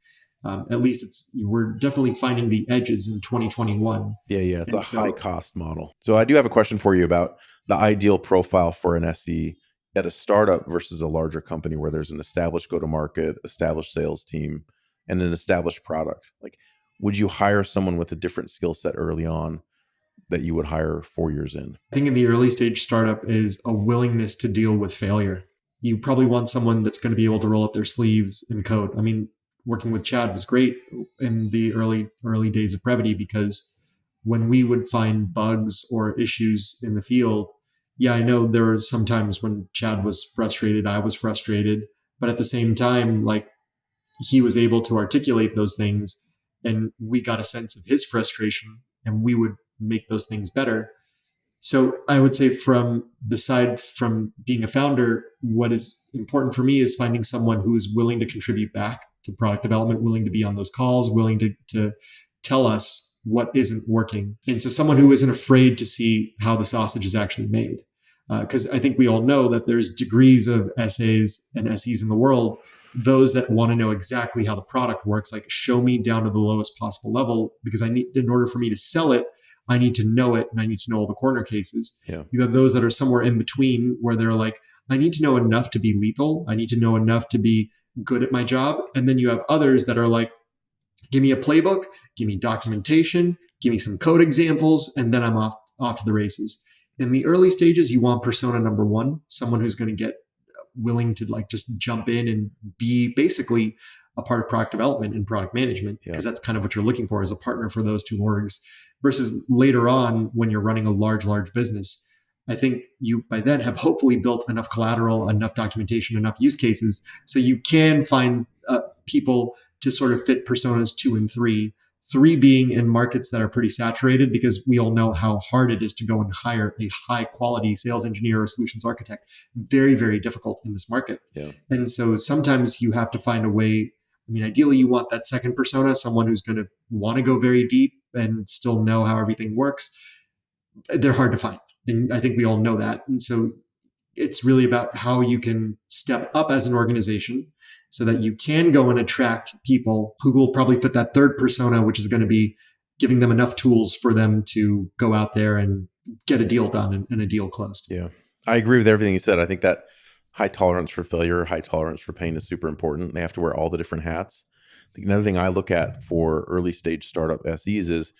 [SPEAKER 4] At least we're definitely finding the edges in 2021.
[SPEAKER 3] Yeah. It's a high cost model. So I do have a question for you about the ideal profile for an SE at a startup versus a larger company where there's an established go-to-market, established sales team, and an established product. Like, would you hire someone with a different skill set early on that you would hire 4 years in?
[SPEAKER 4] I think in the early stage startup is a willingness to deal with failure. You probably want someone that's going to be able to roll up their sleeves and code. I mean, working with Chad was great in the early days of Prevoty, because when we would find bugs or issues in the field, I know there were some times when Chad was frustrated, I was frustrated, but at the same time, like, he was able to articulate those things and we got a sense of his frustration and we would make those things better. So I would say from being a founder, what is important for me is finding someone who is willing to contribute back to product development, willing to be on those calls, willing to tell us what isn't working. And so someone who isn't afraid to see how the sausage is actually made. Because I think we all know that there's degrees of SAs and SEs in the world. Those that want to know exactly how the product works, like, show me down to the lowest possible level, because in order for me to sell it, I need to know it and I need to know all the corner cases.
[SPEAKER 3] Yeah.
[SPEAKER 4] You have those that are somewhere in between, where they're like, I need to know enough to be lethal. I need to know enough to be good at my job. And then you have others that are like, give me a playbook, give me documentation, give me some code examples, and then I'm off to the races. In the early stages, you want persona number one, someone who's going to get willing to like just jump in and be basically a part of product development and product management, because that's kind of what you're looking for as a partner for those two orgs. Versus later on, when you're running a large business, I think you by then have hopefully built enough collateral, enough documentation, enough use cases, so you can find people to sort of fit personas 2 and 3. 3 being in markets that are pretty saturated, because we all know how hard it is to go and hire a high quality sales engineer or solutions architect. Very, very difficult in this market.
[SPEAKER 3] Yeah.
[SPEAKER 4] And so sometimes you have to find a way. I mean, ideally you want that second persona, someone who's going to want to go very deep and still know how everything works. They're hard to find. And I think we all know that. And so it's really about how you can step up as an organization so that you can go and attract people who will probably fit that third persona, which is going to be giving them enough tools for them to go out there and get a deal done and a deal closed.
[SPEAKER 3] Yeah, I agree with everything you said. I think that high tolerance for failure, high tolerance for pain is super important. They have to wear all the different hats. I think another thing I look at for early stage startup SEs is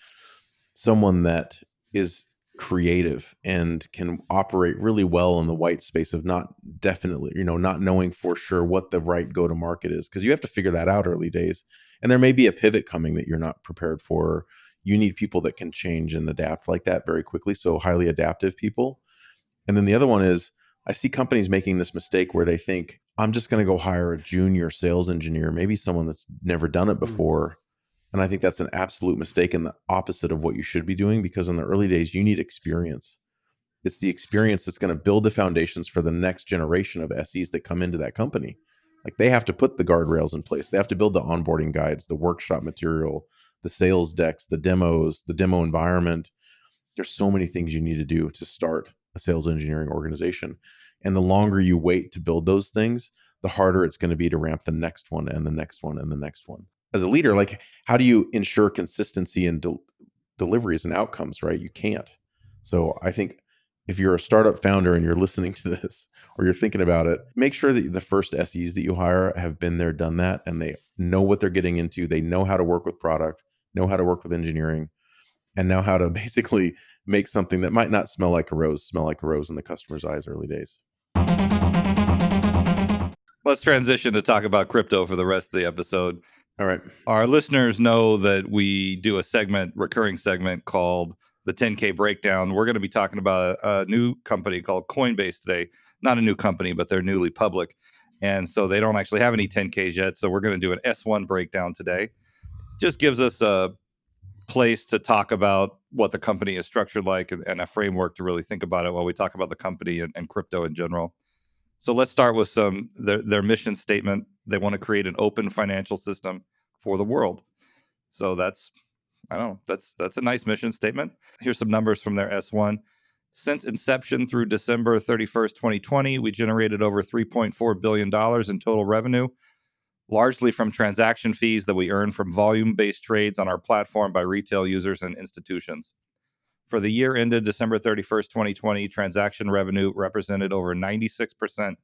[SPEAKER 3] someone that is creative and can operate really well in the white space of not knowing for sure what the right go to market is, because you have to figure that out early days, and there may be a pivot coming that you're not prepared for. You need people that can change and adapt like that very quickly, so highly adaptive people. And then the other one is I see companies making this mistake where they think, I'm just going to go hire a junior sales engineer, maybe someone that's never done it before. And I think that's an absolute mistake and the opposite of what you should be doing, because in the early days, you need experience. It's the experience that's going to build the foundations for the next generation of SEs that come into that company. Like they have to put the guardrails in place. They have to build the onboarding guides, the workshop material, the sales decks, the demos, the demo environment. There's so many things you need to do to start a sales engineering organization. And the longer you wait to build those things, the harder it's going to be to ramp the next one and the next one and the next one. As a leader, like how do you ensure consistency in deliveries and outcomes, right? You can't. So I think if you're a startup founder and you're listening to this or you're thinking about it, make sure that the first SEs that you hire have been there, done that, and they know what they're getting into. They know how to work with product, know how to work with engineering, and know how to basically make something that might not smell like a rose in the customer's eyes early days.
[SPEAKER 2] Let's transition to talk about crypto for the rest of the episode.
[SPEAKER 3] All right.
[SPEAKER 2] Our listeners know that we do a recurring segment called the 10K Breakdown. We're going to be talking about a new company called Coinbase today. Not a new company, but they're newly public. And so they don't actually have any 10Ks yet. So we're going to do an S1 breakdown today. Just gives us a place to talk about what the company is structured like and a framework to really think about it while we talk about the company and crypto in general. So let's start with their mission statement. They want to create an open financial system for the world. So that's a nice mission statement. Here's some numbers from their S1. Since inception through December 31st, 2020, we generated over $3.4 billion in total revenue, largely from transaction fees that we earn from volume-based trades on our platform by retail users and institutions. For the year ended December 31st, 2020, transaction revenue represented over 96%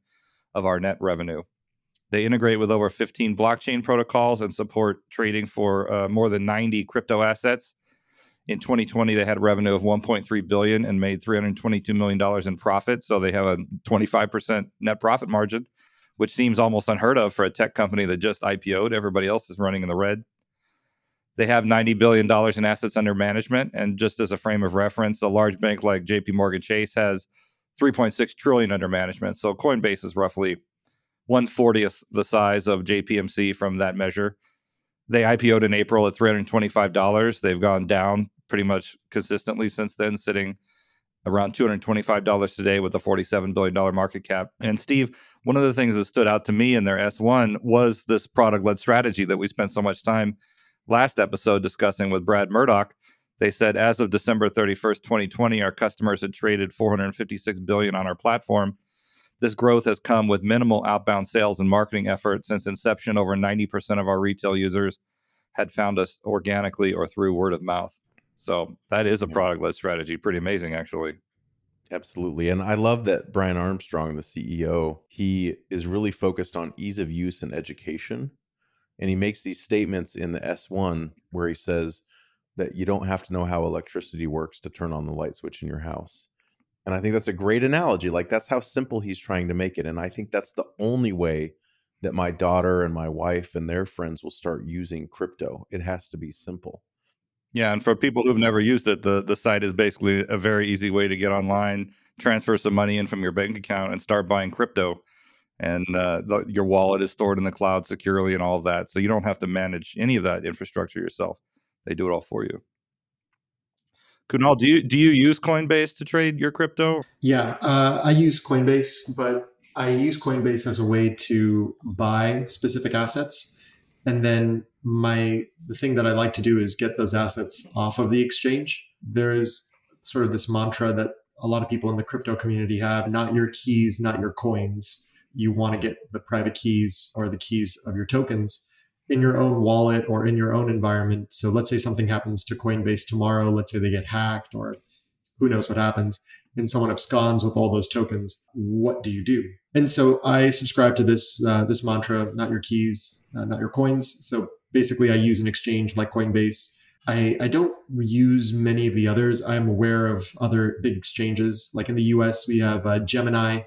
[SPEAKER 2] of our net revenue. They integrate with over 15 blockchain protocols and support trading for more than 90 crypto assets. In 2020, they had revenue of $1.3 billion and made $322 million in profit. So they have a 25% net profit margin, which seems almost unheard of for a tech company that just IPO'd. Everybody else is running in the red. They have $90 billion in assets under management. And just as a frame of reference, a large bank like JP Morgan Chase has $3.6 trillion under management. So Coinbase is roughly 1/40th the size of JPMC from that measure. They IPO'd in April at $325. They've gone down pretty much consistently since then, sitting around $225 today with a $47 billion market cap. And Steve, one of the things that stood out to me in their S1 was this product-led strategy that we spent so much time last episode discussing with Brad Murdoch. They said as of December 31st, 2020, our customers had traded $456 billion on our platform. This growth has come with minimal outbound sales and marketing effort. Since inception, over 90% of our retail users had found us organically or through word of mouth. So that is a product-led strategy. Pretty amazing, actually.
[SPEAKER 3] Absolutely. And I love that Brian Armstrong, the CEO, he is really focused on ease of use and education. And he makes these statements in the S1 where he says that you don't have to know how electricity works to turn on the light switch in your house. And I think that's a great analogy. Like that's how simple he's trying to make it. And I think that's the only way that my daughter and my wife and their friends will start using crypto. It has to be simple.
[SPEAKER 2] Yeah, and for people who've never used it, the site is basically a very easy way to get online, transfer some money in from your bank account, and start buying crypto. And your wallet is stored in the cloud securely and all of that. So you don't have to manage any of that infrastructure yourself. They do it all for you. Kunal, do you use Coinbase to trade your crypto?
[SPEAKER 4] Yeah, I use Coinbase, but I use Coinbase as a way to buy specific assets. And then the thing that I like to do is get those assets off of the exchange. There's sort of this mantra that a lot of people in the crypto community have: not your keys, not your coins. You want to get the private keys or the keys of your tokens in your own wallet or in your own environment. So let's say something happens to Coinbase tomorrow. Let's say they get hacked or who knows what happens, and someone absconds with all those tokens. What do you do? And so I subscribe to this mantra: not your keys, not your coins. So basically, I use an exchange like Coinbase. I don't use many of the others. I'm aware of other big exchanges. Like in the US, we have Gemini,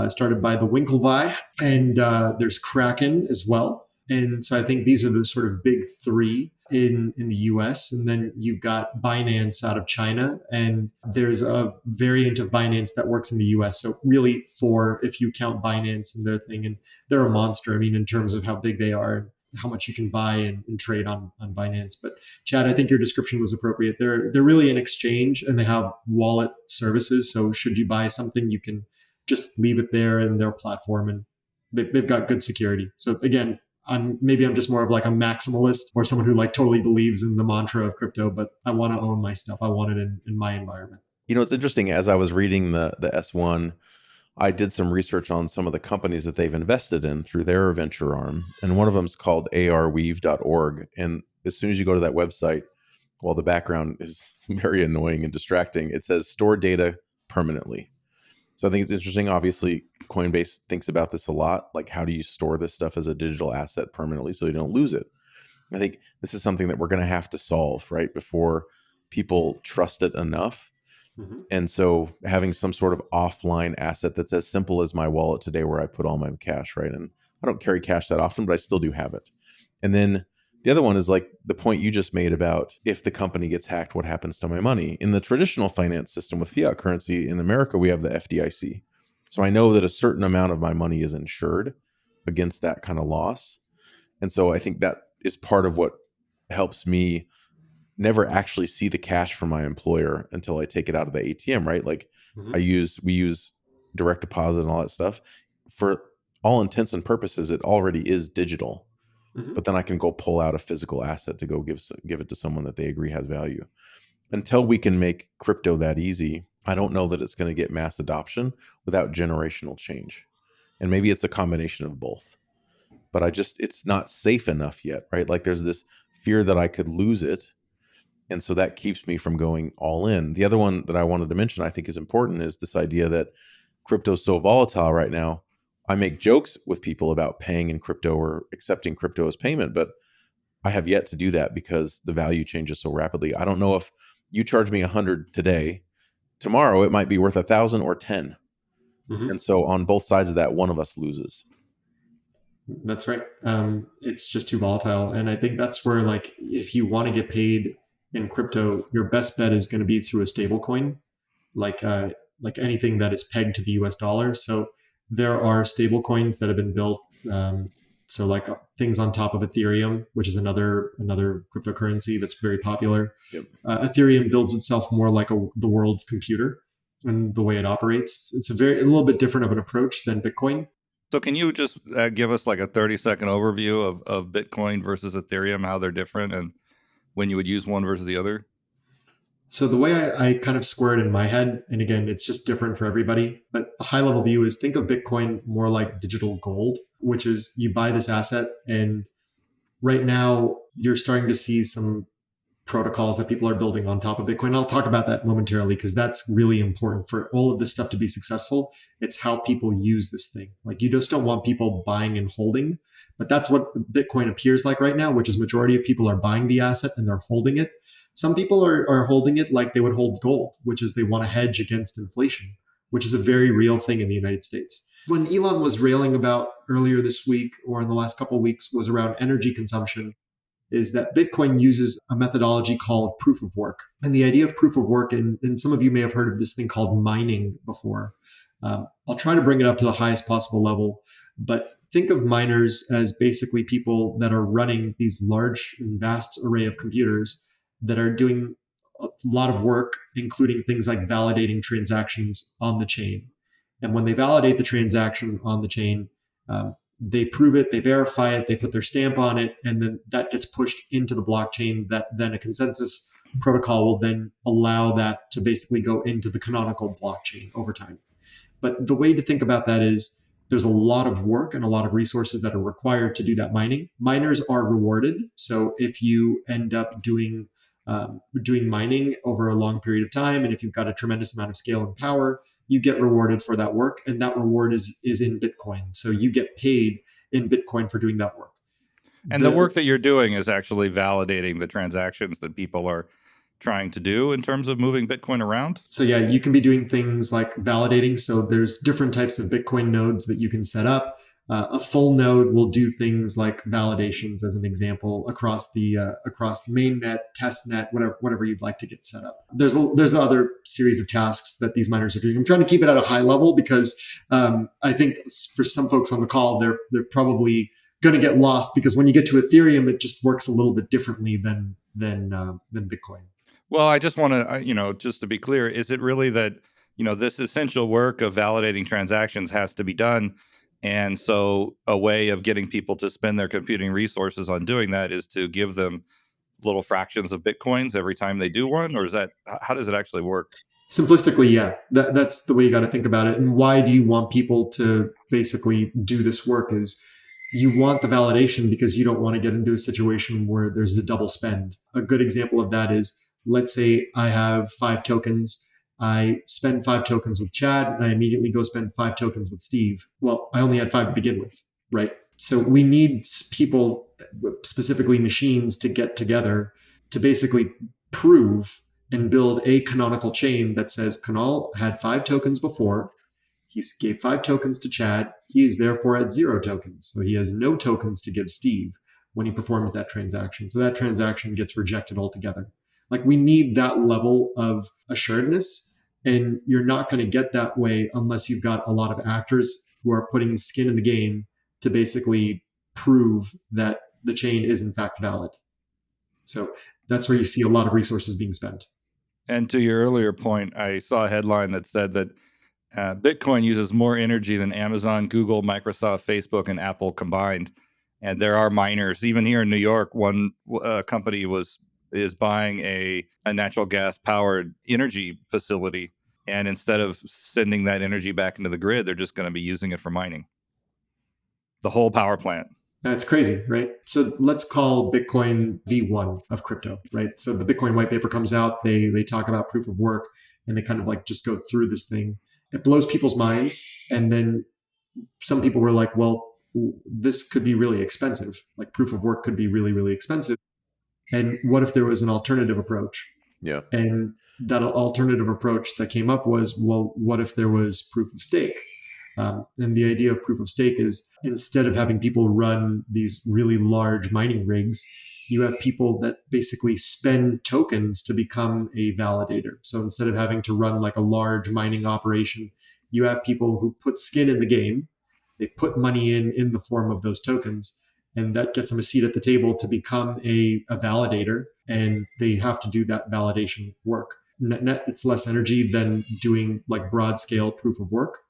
[SPEAKER 4] started by the Winklevi, and there's Kraken as well. And so I think these are the sort of big three in the US. And then you've got Binance out of China. And there's a variant of Binance that works in the US. So really four, if you count Binance and their thing. And they're a monster, I mean, in terms of how big they are and how much you can buy and trade on Binance. But Chad, I think your description was appropriate. They're really an exchange and they have wallet services. So should you buy something, you can just leave it there in their platform and they've got good security. So again, I'm just more of like a maximalist or someone who like totally believes in the mantra of crypto, but I want to own my stuff. I want it in my environment.
[SPEAKER 3] You know, it's interesting. As I was reading the S1, I did some research on some of the companies that they've invested in through their venture arm. And one of them is called arweave.org. And as soon as you go to that website, while the background is very annoying and distracting, it says store data permanently. So I think it's interesting. Obviously, Coinbase thinks about this a lot. Like, how do you store this stuff as a digital asset permanently so you don't lose it? I think this is something that we're going to have to solve, right, before people trust it enough. Mm-hmm. And so having some sort of offline asset that's as simple as my wallet today where I put all my cash, right? And I don't carry cash that often, but I still do have it. And then the other one is like the point you just made about if the company gets hacked, what happens to my money? In the traditional finance system with fiat currency in America, we have the FDIC. So I know that a certain amount of my money is insured against that kind of loss. And so I think that is part of what helps me never actually see the cash from my employer until I take it out of the ATM, right? Like we use direct deposit and all that stuff. For all intents and purposes, it already is digital. But then I can go pull out a physical asset to go give it to someone that they agree has value. Until we can make crypto that easy, I don't know that it's going to get mass adoption without generational change. And maybe it's a combination of both. But it's not safe enough yet, right? Like there's this fear that I could lose it. And so that keeps me from going all in. The other one that I wanted to mention I think is important is this idea that crypto is so volatile right now. I make jokes with people about paying in crypto or accepting crypto as payment, but I have yet to do that because the value changes so rapidly. I don't know if you charge me 100 today, tomorrow it might be worth 1,000 or 10. And so on both sides of that, one of us loses.
[SPEAKER 4] That's right. It's just too volatile. And I think that's where, like, if you want to get paid in crypto, your best bet is going to be through a stable coin, like anything that is pegged to the US dollar. So there are stable coins that have been built. So like things on top of Ethereum, which is another cryptocurrency that's very popular. Yep. Ethereum builds itself more like the world's computer and the way it operates. It's a little bit different of an approach than Bitcoin.
[SPEAKER 2] So can you just give us like a 30-second overview of Bitcoin versus Ethereum, how they're different and when you would use one versus the other?
[SPEAKER 4] So the way I kind of square it in my head, and again, it's just different for everybody, but a high level view is think of Bitcoin more like digital gold, which is you buy this asset and right now you're starting to see some protocols that people are building on top of Bitcoin. I'll talk about that momentarily because that's really important for all of this stuff to be successful. It's how people use this thing. Like you just don't want people buying and holding, but that's what Bitcoin appears like right now, which is majority of people are buying the asset and they're holding it. Some people are holding it like they would hold gold, which is they want to hedge against inflation, which is a very real thing in the United States. When Elon was railing about earlier this week or in the last couple of weeks was around energy consumption, is that Bitcoin uses a methodology called proof of work. And the idea of proof of work, and some of you may have heard of this thing called mining before. I'll try to bring it up to the highest possible level, but think of miners as basically people that are running these large and vast array of computers that are doing a lot of work, including things like validating transactions on the chain. And when they validate the transaction on the chain, they prove it, they verify it, they put their stamp on it, and then that gets pushed into the blockchain that then a consensus protocol will then allow that to basically go into the canonical blockchain over time. But the way to think about that is there's a lot of work and a lot of resources that are required to do that mining. Miners are rewarded. So if you end up doing mining over a long period of time, and if you've got a tremendous amount of scale and power, you get rewarded for that work. And that reward is in Bitcoin. So you get paid in Bitcoin for doing that work.
[SPEAKER 2] And the work that you're doing is actually validating the transactions that people are trying to do in terms of moving Bitcoin around?
[SPEAKER 4] So yeah, you can be doing things like validating. So there's different types of Bitcoin nodes that you can set up. A full node will do things like validations, as an example, across the mainnet, testnet, whatever you'd like to get set up. There's other series of tasks that these miners are doing. I'm trying to keep it at a high level because I think for some folks on the call, they're probably going to get lost, because when you get to Ethereum, it just works a little bit differently than Bitcoin.
[SPEAKER 2] Well, I just want to, just to be clear, is it really that, this essential work of validating transactions has to be done? And so a way of getting people to spend their computing resources on doing that is to give them little fractions of Bitcoins every time they do one? Or how does it actually work?
[SPEAKER 4] Simplistically, yeah, that's the way you got to think about it. And why do you want people to basically do this work is you want the validation because you don't want to get into a situation where there's a double spend. A good example of that is, let's say I have 5 tokens. I spend 5 tokens with Chad and I immediately go spend 5 tokens with Steve. Well, I only had 5 to begin with, right? So we need people, specifically machines, to get together to basically prove and build a canonical chain that says Kunal had 5 tokens before. He gave 5 tokens to Chad. He is therefore at 0 tokens. So he has no tokens to give Steve when he performs that transaction. So that transaction gets rejected altogether. Like, we need that level of assuredness. And you're not going to get that way unless you've got a lot of actors who are putting skin in the game to basically prove that the chain is in fact valid. So that's where you see a lot of resources being spent.
[SPEAKER 2] And to your earlier point, I saw a headline that said that Bitcoin uses more energy than Amazon, Google, Microsoft, Facebook, and Apple combined. And there are miners, even here in New York. One company is buying a natural gas powered energy facility. And instead of sending that energy back into the grid, they're just going to be using it for mining. The whole power plant.
[SPEAKER 4] That's crazy, right? So let's call Bitcoin V1 of crypto, right? So the Bitcoin white paper comes out, they talk about proof of work, and they kind of like just go through this thing. It blows people's minds. And then some people were like, well, this could be really expensive. Like, proof of work could be really, really expensive. And what if there was an alternative approach?
[SPEAKER 3] Yeah.
[SPEAKER 4] And that alternative approach that came up was, well, what if there was proof of stake? And the idea of proof of stake is, instead of having people run these really large mining rigs, you have people that basically spend tokens to become a validator. So instead of having to run like a large mining operation, you have people who put skin in the game. They put money in the form of those tokens. And that gets them a seat at the table to become a validator. And they have to do that validation work. Net, it's less energy than doing like broad scale proof of work.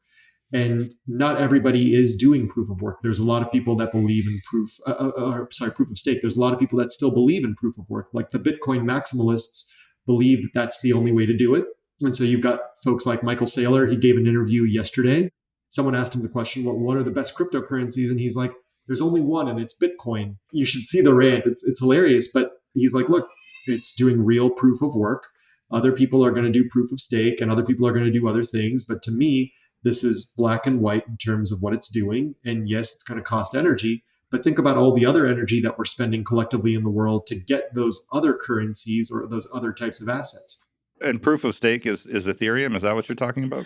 [SPEAKER 4] And not everybody is doing proof of work. There's a lot of people that believe in proof of stake. There's a lot of people that still believe in proof of work. Like the Bitcoin maximalists believe that that's the only way to do it. And so you've got folks like Michael Saylor. He gave an interview yesterday. Someone asked him the question, well, what are the best cryptocurrencies? And he's like, there's only one, and it's Bitcoin. You should see the rant. It's hilarious. But he's like, look, it's doing real proof of work. Other people are going to do proof of stake, and other people are going to do other things. But to me, this is black and white in terms of what it's doing. And yes, it's going to cost energy, but think about all the other energy that we're spending collectively in the world to get those other currencies or those other types of assets.
[SPEAKER 2] And proof of stake is Ethereum. Is that what you're talking about?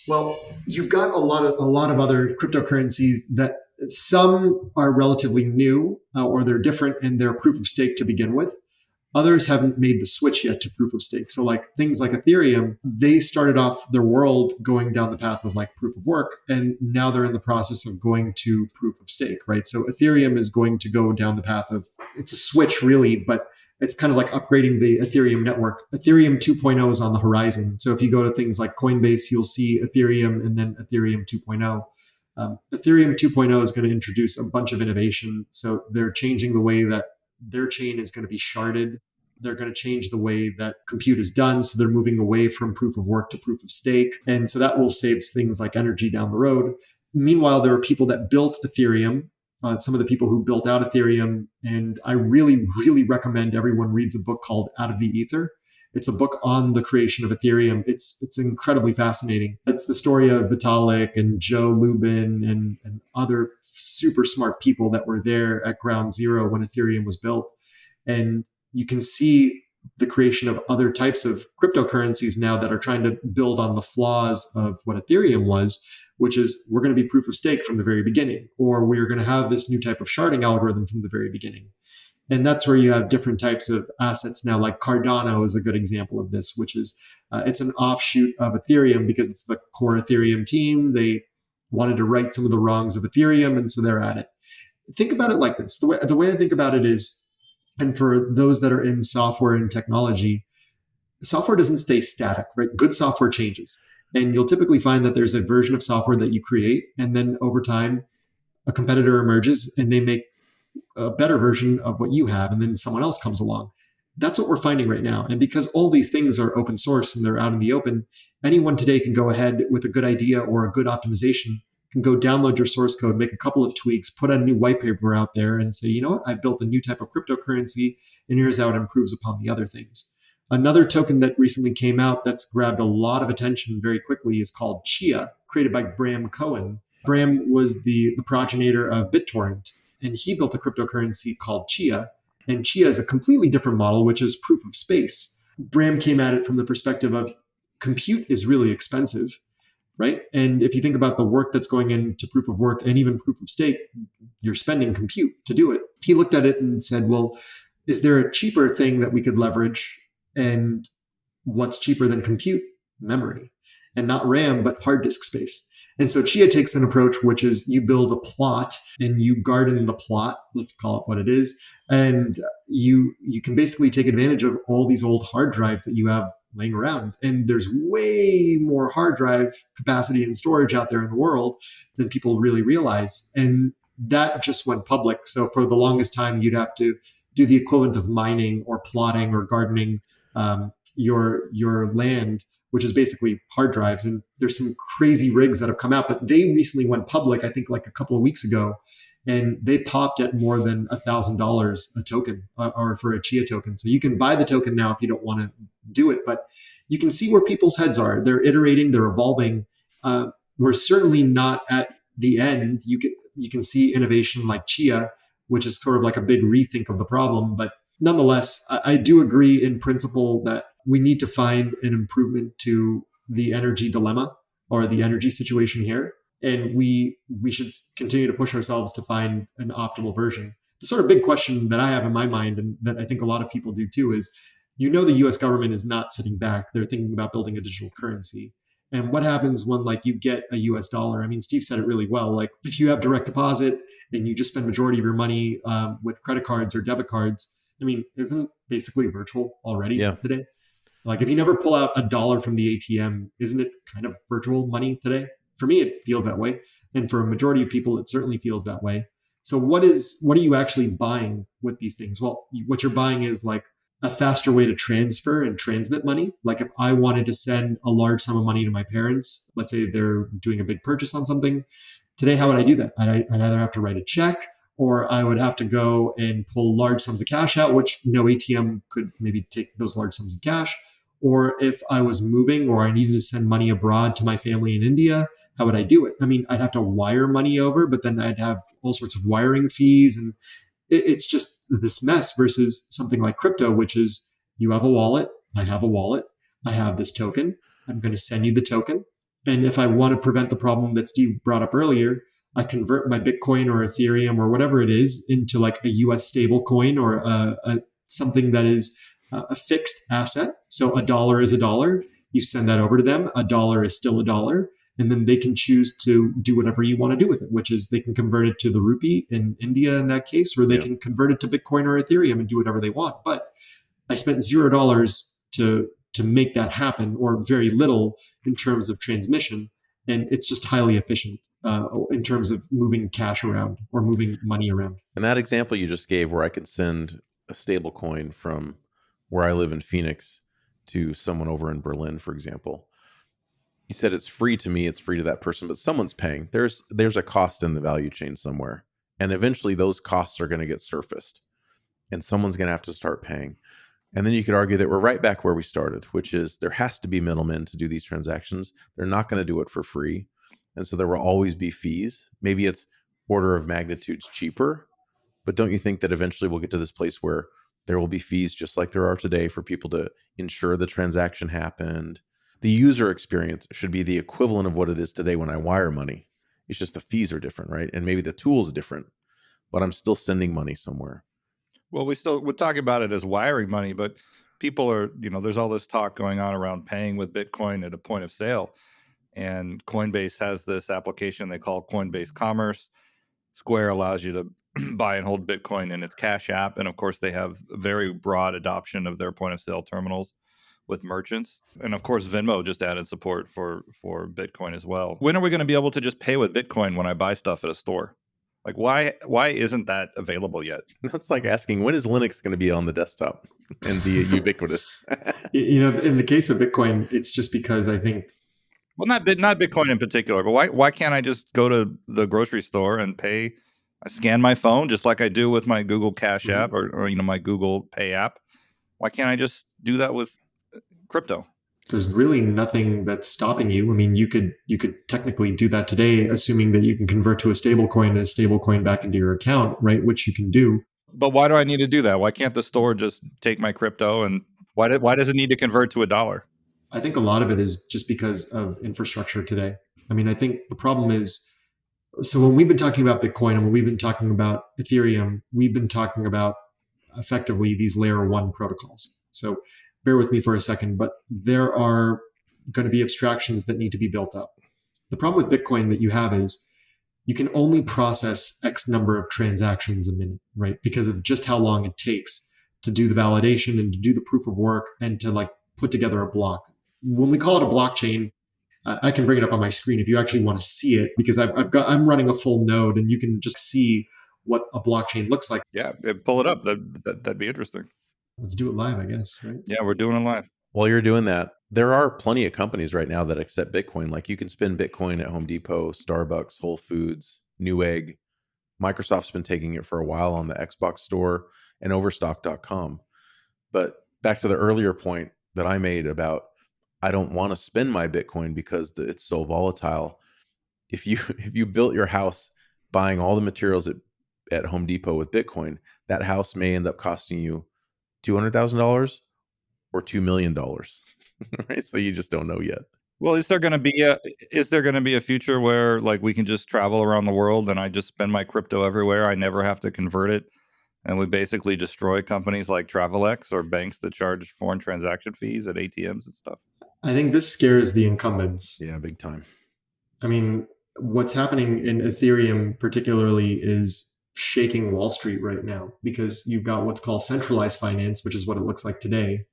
[SPEAKER 4] Well, you've got a lot of other cryptocurrencies that some are relatively new or they're different and they're proof of stake to begin with. Others haven't made the switch yet to proof of stake. So like things like Ethereum, they started off their world going down the path of like proof of work. And now they're in the process of going to proof of stake, right? So Ethereum is going to go down the path of, it's a switch really, but it's kind of like upgrading the Ethereum network. Ethereum 2.0 is on the horizon. So if you go to things like Coinbase, you'll see Ethereum and then Ethereum 2.0. Ethereum 2.0 is going to introduce a bunch of innovation. So they're changing the way that their chain is going to be sharded. They're going to change the way that compute is done. So they're moving away from proof of work to proof of stake. And so that will save things like energy down the road. Meanwhile, there are people that built Ethereum, some of the people who built out Ethereum. And I really, really recommend everyone reads a book called Out of the Ether. It's a book on the creation of Ethereum. It's incredibly fascinating. It's the story of Vitalik and Joe Lubin and other super smart people that were there at ground zero when Ethereum was built. And you can see the creation of other types of cryptocurrencies now that are trying to build on the flaws of what Ethereum was, which is we're going to be proof of stake from the very beginning, or we're going to have this new type of sharding algorithm from the very beginning. And that's where you have different types of assets now, like Cardano is a good example of this, which is it's an offshoot of Ethereum because it's the core Ethereum team. They wanted to right some of the wrongs of Ethereum, and so they're at it. Think about it like this. The way I think about it is, and for those that are in software and technology, software doesn't stay static, right? Good software changes. And you'll typically find that there's a version of software that you create, and then over time, a competitor emerges and they make a better version of what you have, and then someone else comes along. That's what we're finding right now. And because all these things are open source and they're out in the open, anyone today can go ahead with a good idea or a good optimization, can go download your source code, make a couple of tweaks, put a new white paper out there and say, you know what, I built a new type of cryptocurrency and here's how it improves upon the other things. Another token that recently came out that's grabbed a lot of attention very quickly is called Chia, created by Bram Cohen. Bram was the progenitor of BitTorrent, and he built a cryptocurrency called Chia. And Chia is a completely different model, which is proof of space. Bram came at it from the perspective of compute is really expensive, right? And if you think about the work that's going into proof of work and even proof of stake, you're spending compute to do it. He looked at it and said, well, is there a cheaper thing that we could leverage? And what's cheaper than compute? Memory. And not RAM, but hard disk space. And so Chia takes an approach, which is you build a plot and you garden the plot, let's call it what it is. And you can basically take advantage of all these old hard drives that you have laying around. And there's way more hard drive capacity and storage out there in the world than people really realize. And that just went public. So for the longest time, you'd have to do the equivalent of mining or plotting or gardening your land, which is basically hard drives. And there's some crazy rigs that have come out, but they recently went public, I think like a couple of weeks ago, and they popped at more than $1,000 a token or for a Chia token. So you can buy the token now if you don't want to do it, but you can see where people's heads are. They're iterating, they're evolving. We're certainly not at the end. You can see innovation like Chia, which is sort of like a big rethink of the problem. But nonetheless, I do agree in principle that we need to find an improvement to the energy dilemma or the energy situation here. And we should continue to push ourselves to find an optimal version. The sort of big question that I have in my mind, and that I think a lot of people do too, is, the US government is not sitting back. They're thinking about building a digital currency. And what happens when you get a US dollar? I mean, Steve said it really well. Like if you have direct deposit and you just spend majority of your money with credit cards or debit cards, I mean, isn't it basically virtual already today? Like if you never pull out $1 from the ATM, isn't it kind of virtual money today? For me, it feels that way. And for a majority of people, it certainly feels that way. So what are you actually buying with these things? Well, what you're buying is like a faster way to transfer and transmit money. Like if I wanted to send a large sum of money to my parents, let's say they're doing a big purchase on something. Today, how would I do that? I'd either have to write a check, or I would have to go and pull large sums of cash out, which no ATM could maybe take those large sums of cash. Or if I was moving or I needed to send money abroad to my family in India, how would I do it? I mean, I'd have to wire money over, but then I'd have all sorts of wiring fees. And it's just this mess versus something like crypto, which is you have a wallet, I have a wallet, I have this token, I'm going to send you the token. And if I want to prevent the problem that Steve brought up earlier, I convert my Bitcoin or Ethereum or whatever it is into like a US stable coin or something that is a fixed asset. So $1 is $1. You send that over to them. $1 is still $1. And then they can choose to do whatever you want to do with it, which is they can convert it to the rupee in India in that case, or they can convert it to Bitcoin or Ethereum and do whatever they want. But I spent $0 to make that happen, or very little in terms of transmission. And it's just highly efficient in terms of moving cash around or moving money around.
[SPEAKER 3] And that example you just gave where I could send a stable coin from where I live in Phoenix to someone over in Berlin, for example, you said it's free to me, it's free to that person, but someone's paying. There's a cost in the value chain somewhere. And eventually those costs are going to get surfaced and someone's going to have to start paying. And then you could argue that we're right back where we started, which is there has to be middlemen to do these transactions. They're not going to do it for free. And so there will always be fees. Maybe it's order of magnitudes cheaper, but don't you think that eventually we'll get to this place where There will be fees just like there are today for people to ensure the transaction happened. The user experience should be the equivalent of what it is today when I wire money. It's just the fees are different, right? And maybe the tool is different, but I'm still sending money somewhere.
[SPEAKER 2] Well, we're talking about it as wiring money, but people are, there's all this talk going on around paying with Bitcoin at a point of sale. And Coinbase has this application they call Coinbase Commerce. Square allows you to buy and hold Bitcoin in its Cash App. And of course, they have very broad adoption of their point of sale terminals with merchants. And of course, Venmo just added support for Bitcoin as well. When are we going to be able to just pay with Bitcoin when I buy stuff at a store? Like, why isn't that available yet?
[SPEAKER 3] That's like asking, when is Linux going to be on the desktop and be ubiquitous?
[SPEAKER 4] In the case of Bitcoin, it's just because I think,
[SPEAKER 2] well, not Bitcoin in particular, but why can't I just go to the grocery store and pay? I scan my phone just like I do with my Google Cash app or my Google Pay app. Why can't I just do that with crypto?
[SPEAKER 4] there's really nothing that's stopping you. I mean, you could technically do that today, assuming that you can convert to a stable coin and a stable coin back into your account, right? Which you can do.
[SPEAKER 2] But why do I need to do that? Why can't the store just take my crypto, and why does it need to convert to $1?
[SPEAKER 4] I think a lot of it is just because of infrastructure today. I mean, I think the problem is, so when we've been talking about Bitcoin and when we've been talking about Ethereum, we've been talking about effectively these layer one protocols. So bear with me for a second, but there are going to be abstractions that need to be built up. The problem with Bitcoin that you have is you can only process X number of transactions a minute, right? Because of just how long it takes to do the validation and to do the proof of work and to like put together a block. When we call it a blockchain, I can bring it up on my screen if you actually want to see it, because I'm running a full node and you can just see what a blockchain looks like.
[SPEAKER 2] Yeah, pull it up. That'd be interesting.
[SPEAKER 4] Let's do it live, I guess, right?
[SPEAKER 2] Yeah, we're doing it live.
[SPEAKER 3] While you're doing that, there are plenty of companies right now that accept Bitcoin. Like you can spend Bitcoin at Home Depot, Starbucks, Whole Foods, Newegg. Microsoft's been taking it for a while on the Xbox store and Overstock.com. But back to the earlier point that I made about I don't want to spend my Bitcoin because it's so volatile. If you built your house buying all the materials at Home Depot with Bitcoin, that house may end up costing you $200,000 or $2 million, right? So you just don't know yet.
[SPEAKER 2] Well, is there going to be a future where like we can just travel around the world and I just spend my crypto everywhere? I never have to convert it, and we basically destroy companies like Travelex or banks that charge foreign transaction fees at ATMs and stuff?
[SPEAKER 4] I think this scares the incumbents.
[SPEAKER 3] Yeah, big time.
[SPEAKER 4] I mean, what's happening in Ethereum particularly is shaking Wall Street right now, because you've got what's called centralized finance, which is what it looks like today.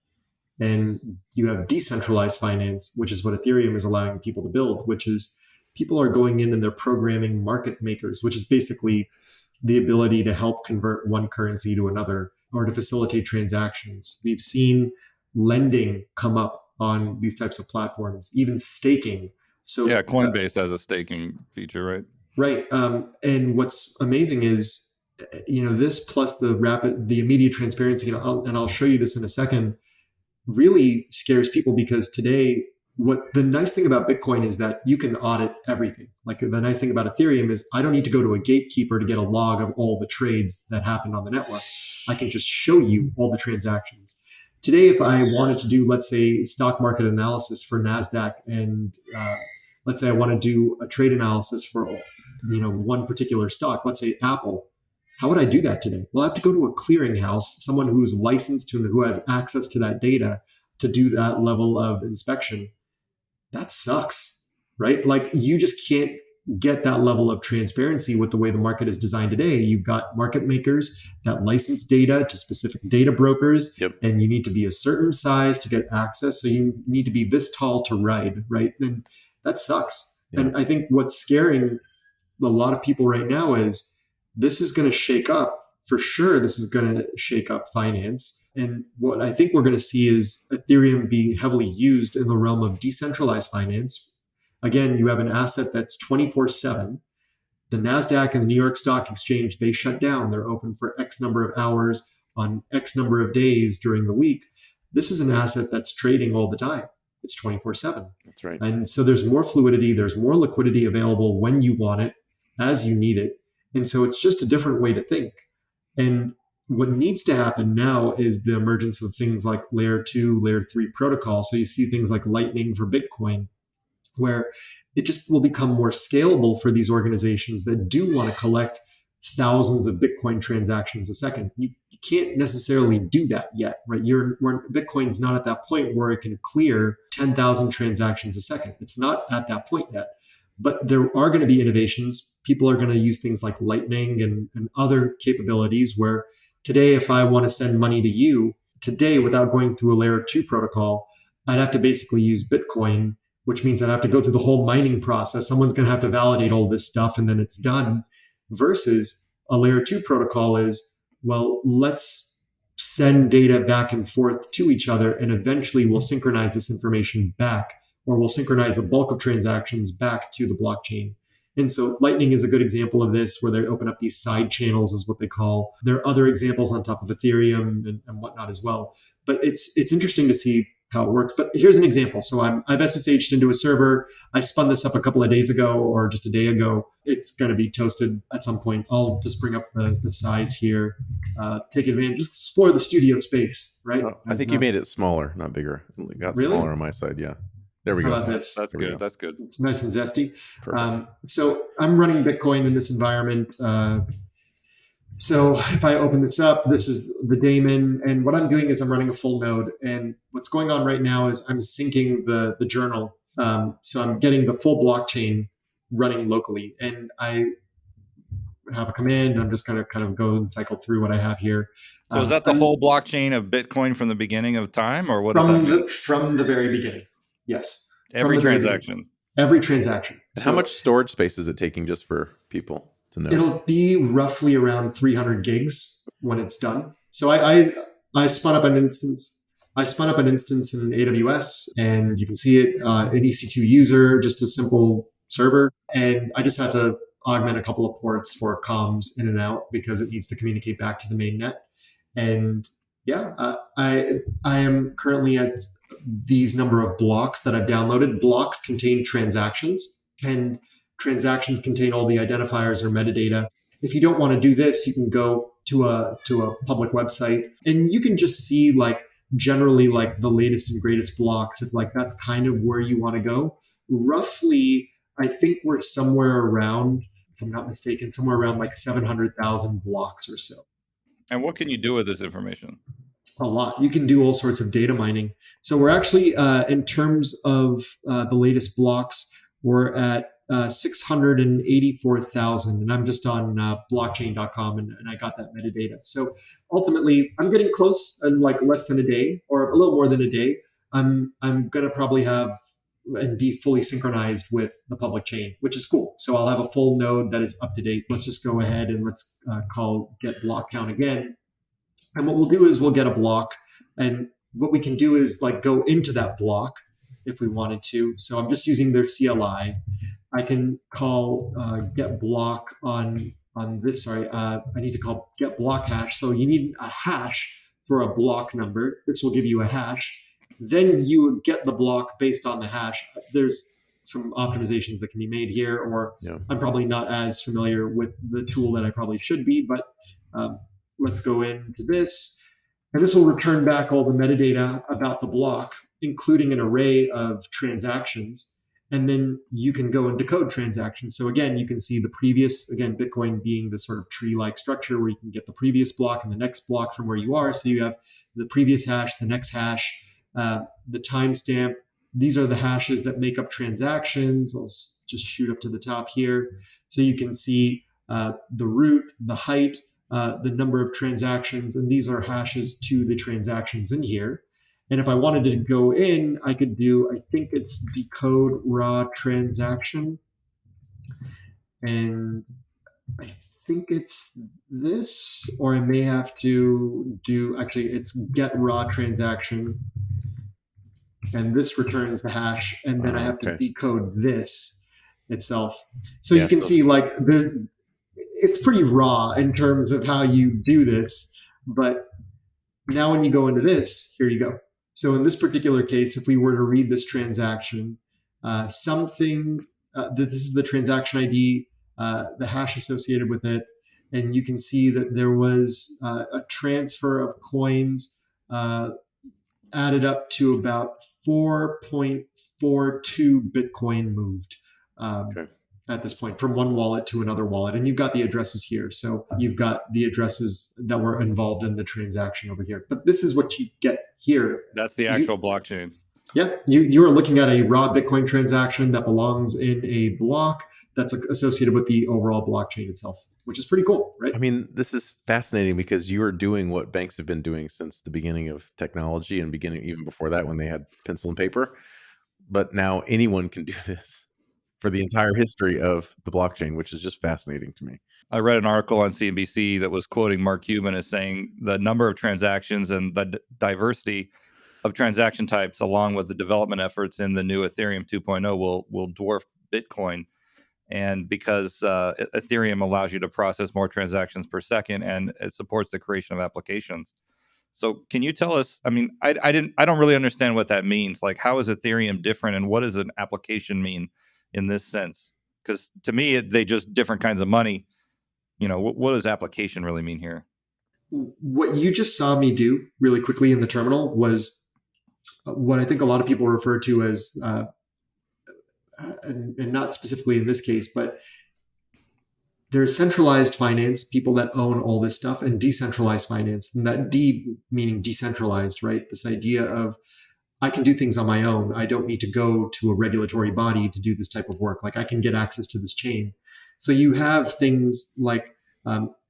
[SPEAKER 4] And you have decentralized finance, which is what Ethereum is allowing people to build, which is people are going in and they're programming market makers, which is basically the ability to help convert one currency to another or to facilitate transactions. We've seen lending come up on these types of platforms, even staking. So
[SPEAKER 2] yeah, Coinbase has a staking feature, right?
[SPEAKER 4] Right. And what's amazing is, this plus the immediate transparency, and I'll show you this in a second, really scares people, because today, what the nice thing about Bitcoin is that you can audit everything. Like the nice thing about Ethereum is I don't need to go to a gatekeeper to get a log of all the trades that happened on the network. I can just show you all the transactions. Today, if I wanted to do, let's say, stock market analysis for NASDAQ, and let's say I want to do a trade analysis for one particular stock, let's say Apple, how would I do that today? Well, I have to go to a clearinghouse, someone who's licensed and who has access to that data to do that level of inspection. That sucks, right? Like you just can't get that level of transparency with the way the market is designed today. You've got market makers that license data to specific data brokers, and you need to be a certain size to get access. So you need to be this tall to ride, right? And that sucks. Yeah. And I think what's scaring a lot of people right now is this is going to shake up. For sure, this is going to shake up finance. And what I think we're going to see is Ethereum be heavily used in the realm of decentralized finance. Again, you have an asset that's 24/7. The NASDAQ and the New York Stock Exchange, they shut down. They're open for X number of hours on X number of days during the week. This is an asset that's trading all the time. It's 24/7.
[SPEAKER 3] That's right.
[SPEAKER 4] And so there's more fluidity. There's more liquidity available when you want it, as you need it. And so it's just a different way to think. And what needs to happen now is the emergence of things like layer 2, layer 3 protocol. So you see things like Lightning for Bitcoin, where it just will become more scalable for these organizations that do want to collect thousands of Bitcoin transactions a second. You can't necessarily do that yet, right? Bitcoin's not at that point where it can clear 10,000 transactions a second. It's not at that point yet. But there are going to be innovations. People are going to use things like Lightning and other capabilities where today, if I want to send money to you today without going through a layer 2 protocol, I'd have to basically use Bitcoin, which means I'd have to go through the whole mining process. Someone's going to have to validate all this stuff and then it's done. Versus a layer 2 protocol is, well, let's send data back and forth to each other and eventually we'll synchronize this information back, or we'll synchronize the bulk of transactions back to the blockchain. And so Lightning is a good example of this, where they open up these side channels, is what they call. There are other examples on top of Ethereum and whatnot as well. But it's interesting to see how it works. But here's an example. So I've SSH'd into a server. I spun this up a couple of days ago or just a day ago. It's going to be toasted at some point. I'll just bring up the sides here, take advantage, just explore the studio space, right?
[SPEAKER 3] Oh, I think you made it smaller, not bigger. It got
[SPEAKER 4] really?
[SPEAKER 3] smaller on my side, yeah. There we
[SPEAKER 4] How
[SPEAKER 3] go.
[SPEAKER 4] about this?
[SPEAKER 2] That's good. That's good.
[SPEAKER 4] It's nice and zesty.
[SPEAKER 3] Perfect.
[SPEAKER 4] So I'm running Bitcoin in this environment. So if I open this up, this is the daemon. And what I'm doing is I'm running a full node. And what's going on right now is I'm syncing the journal. So I'm getting the full blockchain running locally. And I have a command. I'm just going to kind of go and cycle through what I have here.
[SPEAKER 2] So is that the whole blockchain of Bitcoin from the beginning of time, or what does that mean?
[SPEAKER 4] From the very beginning. Yes.
[SPEAKER 2] Every transaction.
[SPEAKER 4] Every transaction.
[SPEAKER 3] How much storage space is it taking, just for people to know?
[SPEAKER 4] It'll be roughly around 300 gigs when it's done. So I spun up an instance. I spun up an instance in AWS, and you can see it, an EC2 user, just a simple server. And I just had to augment a couple of ports for comms in and out because it needs to communicate back to the main net. And yeah, I am currently at these number of blocks that I've downloaded. Blocks contain transactions, and transactions contain all the identifiers or metadata. If you don't want to do this, you can go to a public website and you can just see like generally like the latest and greatest blocks, if like that's kind of where you want to go. Roughly, I think we're somewhere around, if I'm not mistaken, somewhere around like 700,000 blocks or so.
[SPEAKER 2] And what can you do with this information?
[SPEAKER 4] A lot. You can do all sorts of data mining. So we're actually, in terms of the latest blocks, we're at 684,000. And I'm just on blockchain.com and I got that metadata. So ultimately, I'm getting close in like less than a day or a little more than a day. I'm going to probably have and be fully synchronized with the public chain, which is cool. So I'll have a full node that is up to date. Let's just go ahead and let's call get block count again. And what we'll do is we'll get a block, and what we can do is like go into that block if we wanted to. So I'm just using their CLI. I can call get block on this. Sorry, I need to call get block hash. So you need a hash for a block number. This will give you a hash. Then you get the block based on the hash. There's some optimizations that can be made here, or I'm probably not as familiar with the tool that I probably should be, but let's go into this. And this will return back all the metadata about the block, including an array of transactions. And then you can go and decode transactions. So again, you can see the previous, again, Bitcoin being this sort of tree-like structure where you can get the previous block and the next block from where you are. So you have the previous hash, the next hash, the timestamp. These are the hashes that make up transactions. I'll just shoot up to the top here. So you can see the root, the height, the number of transactions, and these are hashes to the transactions in here. And if I wanted to go in, I could do, I think it's decode raw transaction. And I think it's this, or I may have to do, actually it's get raw transaction. And this returns the hash. And then I have to decode this itself. So you can see like it's pretty raw in terms of how you do this. But now when you go into this, here you go. So in this particular case, if we were to read this transaction, this is the transaction ID, the hash associated with it. And you can see that there was a transfer of coins added up to about 4.42 Bitcoin moved at this point from one wallet to another wallet. And you've got the addresses here. So you've got the addresses that were involved in the transaction over here. But this is what you get here.
[SPEAKER 2] That's the actual blockchain.
[SPEAKER 4] Yeah, you are looking at a raw Bitcoin transaction that belongs in a block that's associated with the overall blockchain itself, which is pretty cool, right?
[SPEAKER 3] I mean, this is fascinating because you are doing what banks have been doing since the beginning of technology and beginning even before that when they had pencil and paper. But now anyone can do this for the entire history of the blockchain, which is just fascinating to me.
[SPEAKER 2] I read an article on CNBC that was quoting Mark Cuban as saying the number of transactions and the diversity of transaction types, along with the development efforts in the new Ethereum 2.0, will dwarf Bitcoin. And because Ethereum allows you to process more transactions per second, and it supports the creation of applications. So, can you tell us? I mean, I don't really understand what that means. Like, how is Ethereum different, and what does an application mean in this sense? Because to me, they just different kinds of money. What does application really mean here?
[SPEAKER 4] What you just saw me do really quickly in the terminal was what I think a lot of people refer to as, and not specifically in this case, but there's centralized finance, people that own all this stuff, and decentralized finance. And that D meaning decentralized, right? This idea of I can do things on my own. I don't need to go to a regulatory body to do this type of work. Like I can get access to this chain. So you have things like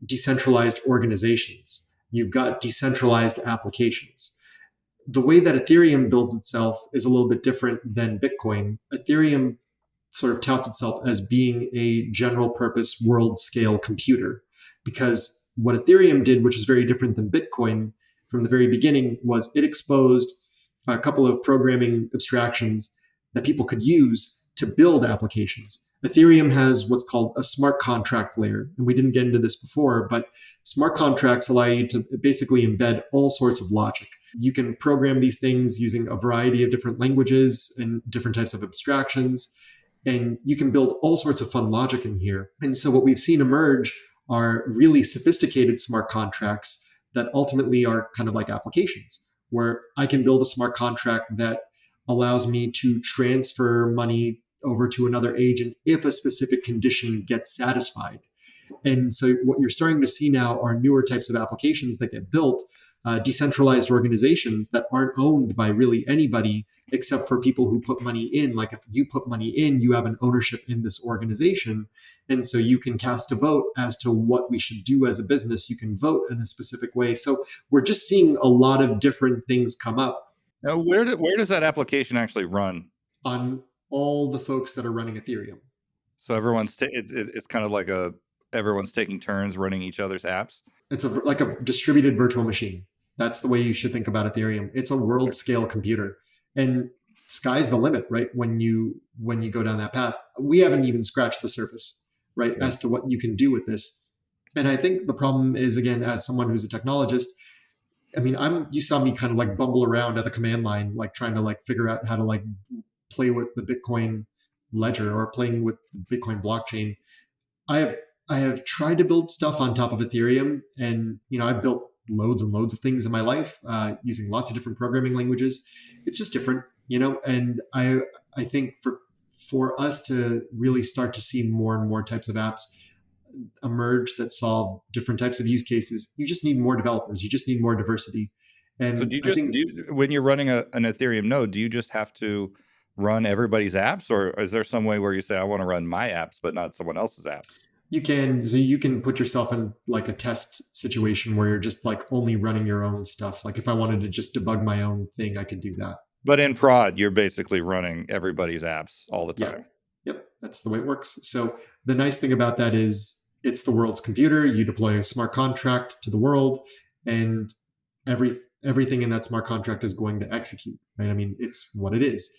[SPEAKER 4] decentralized organizations. You've got decentralized applications. The way that Ethereum builds itself is a little bit different than Bitcoin. Ethereum sort of touts itself as being a general purpose world scale computer, because what Ethereum did, which is very different than Bitcoin from the very beginning, was it exposed a couple of programming abstractions that people could use to build applications. Ethereum has what's called a smart contract layer. And we didn't get into this before, but smart contracts allow you to basically embed all sorts of logic. You can program these things using a variety of different languages and different types of abstractions. And you can build all sorts of fun logic in here. And so what we've seen emerge are really sophisticated smart contracts that ultimately are kind of like applications, where I can build a smart contract that allows me to transfer money over to another agent if a specific condition gets satisfied. And so what you're starting to see now are newer types of applications that get built, decentralized organizations that aren't owned by really anybody except for people who put money in. Like if you put money in, you have an ownership in this organization. And so you can cast a vote as to what we should do as a business. You can vote in a specific way. So we're just seeing a lot of different things come up.
[SPEAKER 2] Now, where does that application actually run?
[SPEAKER 4] On all the folks that are running Ethereum.
[SPEAKER 2] So everyone's it's kind of like everyone's taking turns running each other's apps.
[SPEAKER 4] It's like a distributed virtual machine. That's the way you should think about Ethereum. It's a world scale computer, and sky's the limit, right? When you go down that path, we haven't even scratched the surface, right, as to what you can do with this. And I think the problem is, again, as someone who's a technologist, I mean, you saw me kind of like bumble around at the command line, like trying to like figure out how to like play with the Bitcoin ledger or playing with the Bitcoin blockchain. I have tried to build stuff on top of Ethereum, and I've built loads and loads of things in my life using lots of different programming languages. It's just different, and I think for us to really start to see more and more types of apps emerge that solve different types of use cases, you just need more developers. You just need more diversity. And
[SPEAKER 2] so when you're running an Ethereum node, do you just have to run everybody's apps, or is there some way where you say, I want to run my apps, but not someone else's apps?
[SPEAKER 4] You can put yourself in like a test situation where you're just like only running your own stuff. Like if I wanted to just debug my own thing, I could do that.
[SPEAKER 2] But in prod, you're basically running everybody's apps all the time.
[SPEAKER 4] Yep. That's the way it works. So the nice thing about that is it's the world's computer. You deploy a smart contract to the world, and everything in that smart contract is going to execute, right? I mean, it's what it is.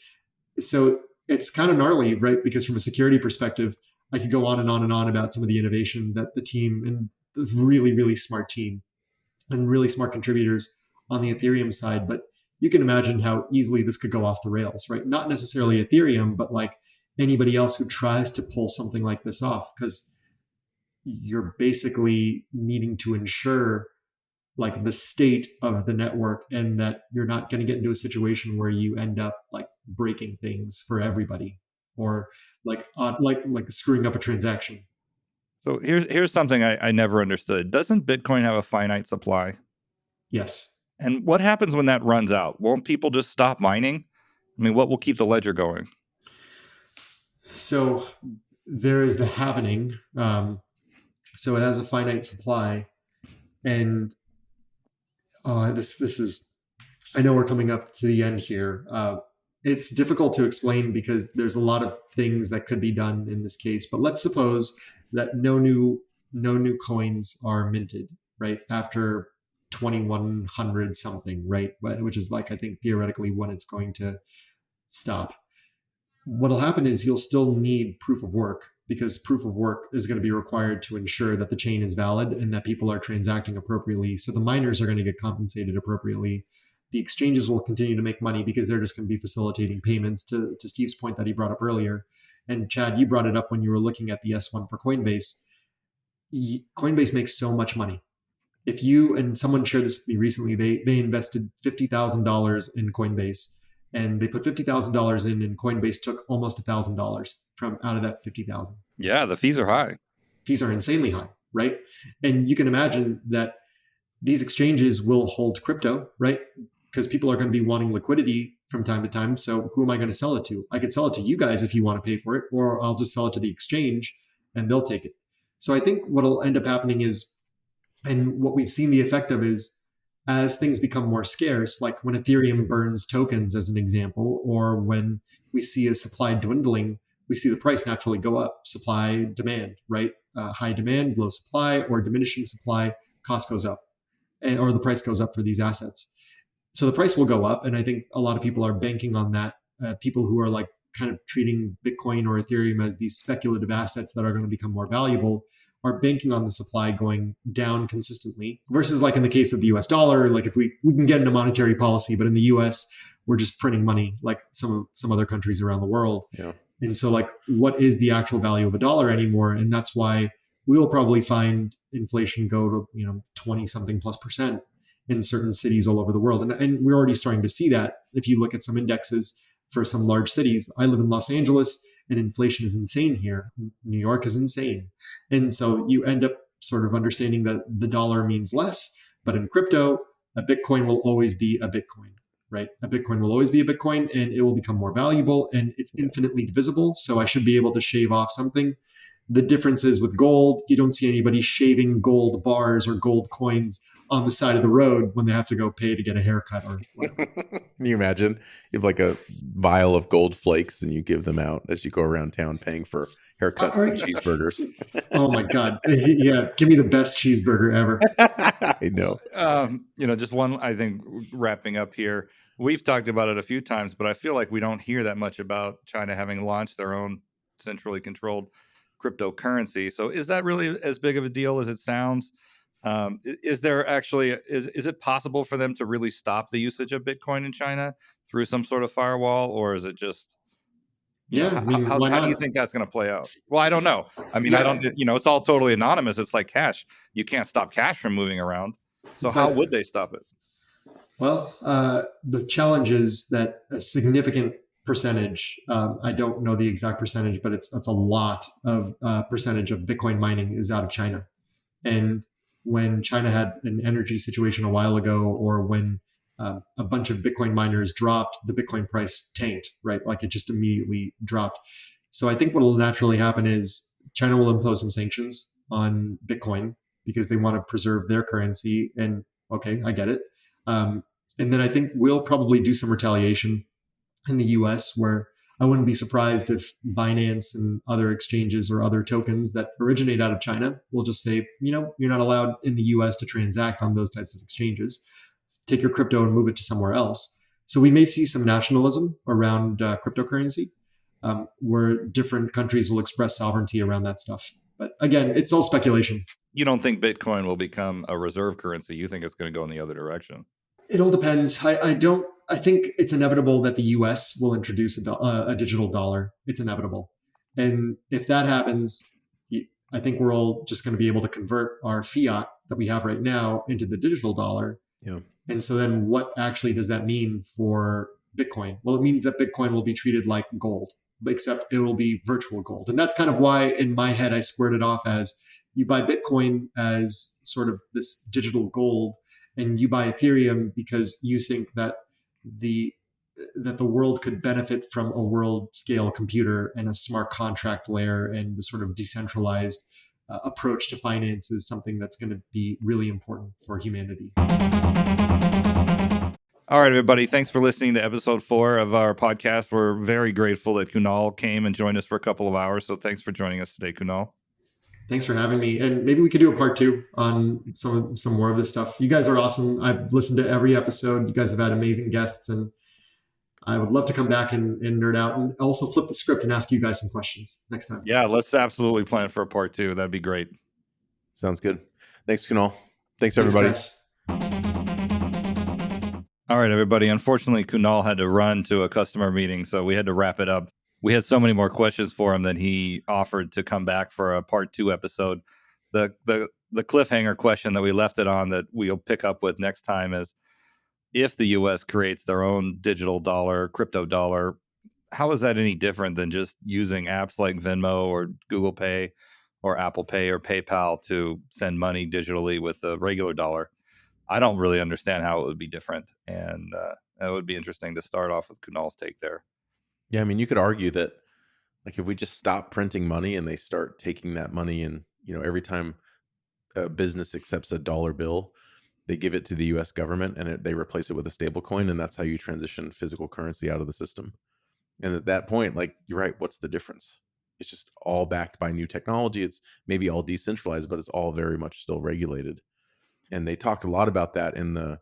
[SPEAKER 4] So it's kind of gnarly, right? Because from a security perspective, I could go on and on and on about some of the innovation that the team, and the really, really smart team and really smart contributors on the Ethereum side. But you can imagine how easily this could go off the rails, right? Not necessarily Ethereum, but like anybody else who tries to pull something like this off. Because you're basically needing to ensure like the state of the network, and that you're not going to get into a situation where you end up like breaking things for everybody, or like screwing up a transaction.
[SPEAKER 2] So here's something I never understood. Doesn't Bitcoin have a finite supply?
[SPEAKER 4] Yes.
[SPEAKER 2] And what happens when that runs out? Won't people just stop mining? I mean, what will keep the ledger going?
[SPEAKER 4] So there is the halvening. So it has a finite supply, and this is. I know we're coming up to the end here. It's difficult to explain because there's a lot of things that could be done in this case. But let's suppose that no new coins are minted right after 2100 something, right? Which is like I think theoretically when it's going to stop. What'll happen is you'll still need proof of work, because proof of work is going to be required to ensure that the chain is valid and that people are transacting appropriately. So the miners are going to get compensated appropriately. The exchanges will continue to make money because they're just going to be facilitating payments, to Steve's point that he brought up earlier. And Chad, you brought it up when you were looking at the S1 for Coinbase. Coinbase makes so much money. If you, and someone shared this with me recently, they invested $50,000 in Coinbase, and they put $50,000 in, and Coinbase took almost $1,000 from out of that 50,000.
[SPEAKER 2] Yeah, the fees are high.
[SPEAKER 4] Fees are insanely high, right? And you can imagine that these exchanges will hold crypto, right? Because people are going to be wanting liquidity from time to time. So who am I going to sell it to? I could sell it to you guys if you want to pay for it, or I'll just sell it to the exchange and they'll take it. So I think what'll end up happening is, and what we've seen the effect of is, as things become more scarce, like when Ethereum burns tokens as an example, or when we see a supply dwindling, we see the price naturally go up. Supply, demand, right? High demand, low supply, or diminishing supply, cost goes up, or the price goes up for these assets. So the price will go up. And I think a lot of people are banking on that. People who are like kind of treating Bitcoin or Ethereum as these speculative assets that are going to become more valuable are banking on the supply going down consistently, versus like in the case of the US dollar, like if we can get into monetary policy, but in the US, we're just printing money like some other countries around the world.
[SPEAKER 3] Yeah.
[SPEAKER 4] And so like, what is the actual value of a dollar anymore? And that's why we will probably find inflation go to, 20 something plus percent in certain cities all over the world. And we're already starting to see that. If you look at some indexes for some large cities, I live in Los Angeles, and inflation is insane here. New York is insane. And so you end up sort of understanding that the dollar means less, but in crypto, a Bitcoin will always be a Bitcoin, right? A Bitcoin will always be a Bitcoin, and it will become more valuable, and it's infinitely divisible. So I should be able to shave off something. The difference is with gold, you don't see anybody shaving gold bars or gold coins on the side of the road when they have to go pay to get a haircut or whatever.
[SPEAKER 3] Can you imagine? You have like a vial of gold flakes and you give them out as you go around town paying for haircuts and cheeseburgers.
[SPEAKER 4] Oh my God. Yeah. Give me the best cheeseburger ever.
[SPEAKER 3] I know.
[SPEAKER 2] Just one, I think, wrapping up here. We've talked about it a few times, but I feel like we don't hear that much about China having launched their own centrally controlled cryptocurrency. So is that really as big of a deal as it sounds? Is there actually, is it possible for them to really stop the usage of Bitcoin in China through some sort of firewall, or is it just, how do you think that's going to play out? Well, I don't know. I mean, I don't, it's all totally anonymous. It's like cash. You can't stop cash from moving around. So how would they stop it?
[SPEAKER 4] Well, the challenge is that a significant percentage, I don't know the exact percentage, but it's a lot of percentage of Bitcoin mining is out of China. And when China had an energy situation a while ago, or when a bunch of Bitcoin miners dropped, the Bitcoin price tanked, right? Like it just immediately dropped. So I think what will naturally happen is China will impose some sanctions on Bitcoin because they want to preserve their currency. And okay, I get it. And then I think we'll probably do some retaliation in the US, where I wouldn't be surprised if Binance and other exchanges or other tokens that originate out of China will just say, you're not allowed in the US to transact on those types of exchanges. Take your crypto and move it to somewhere else. So we may see some nationalism around cryptocurrency, where different countries will express sovereignty around that stuff. But again, it's all speculation.
[SPEAKER 2] You don't think Bitcoin will become a reserve currency? You think it's going to go in the other direction?
[SPEAKER 4] It all depends. I think it's inevitable that the US will introduce a digital dollar. It's inevitable. And if that happens, I think we're all just going to be able to convert our fiat that we have right now into the digital dollar.
[SPEAKER 3] Yeah.
[SPEAKER 4] And so then what actually does that mean for Bitcoin? Well, it means that Bitcoin will be treated like gold, except it will be virtual gold. And that's kind of why in my head, I squared it off as you buy Bitcoin as sort of this digital gold, and you buy Ethereum because you think that the world could benefit from a world scale computer and a smart contract layer, and the sort of decentralized approach to finance is something that's going to be really important for humanity.
[SPEAKER 2] All right, everybody. Thanks for listening to episode 4 of our podcast. We're very grateful that Kunal came and joined us for a couple of hours. So thanks for joining us today, Kunal.
[SPEAKER 4] Thanks for having me. And maybe we could do a part 2 on some more of this stuff. You guys are awesome. I've listened to every episode. You guys have had amazing guests, and I would love to come back and nerd out, and also flip the script and ask you guys some questions next time.
[SPEAKER 2] Yeah, let's absolutely plan for a part 2. That'd be great.
[SPEAKER 3] Sounds good. Thanks, Kunal. Thanks, everybody.
[SPEAKER 4] Thanks,
[SPEAKER 2] All right, everybody. Unfortunately, Kunal had to run to a customer meeting, so we had to wrap it up. We had so many more questions for him that he offered to come back for a part 2 episode. The cliffhanger question that we left it on that we'll pick up with next time is, if the U.S. creates their own digital dollar, crypto dollar, how is that any different than just using apps like Venmo or Google Pay or Apple Pay or PayPal to send money digitally with a regular dollar? I don't really understand how it would be different. And it would be interesting to start off with Kunal's take there.
[SPEAKER 3] Yeah, I mean, you could argue that, like, if we just stop printing money and they start taking that money, and every time a business accepts a dollar bill, they give it to the U.S. government and they replace it with a stable coin, and that's how you transition physical currency out of the system. And at that point, like, you're right, what's the difference? It's just all backed by new technology. It's maybe all decentralized, but it's all very much still regulated. And they talked a lot about that in the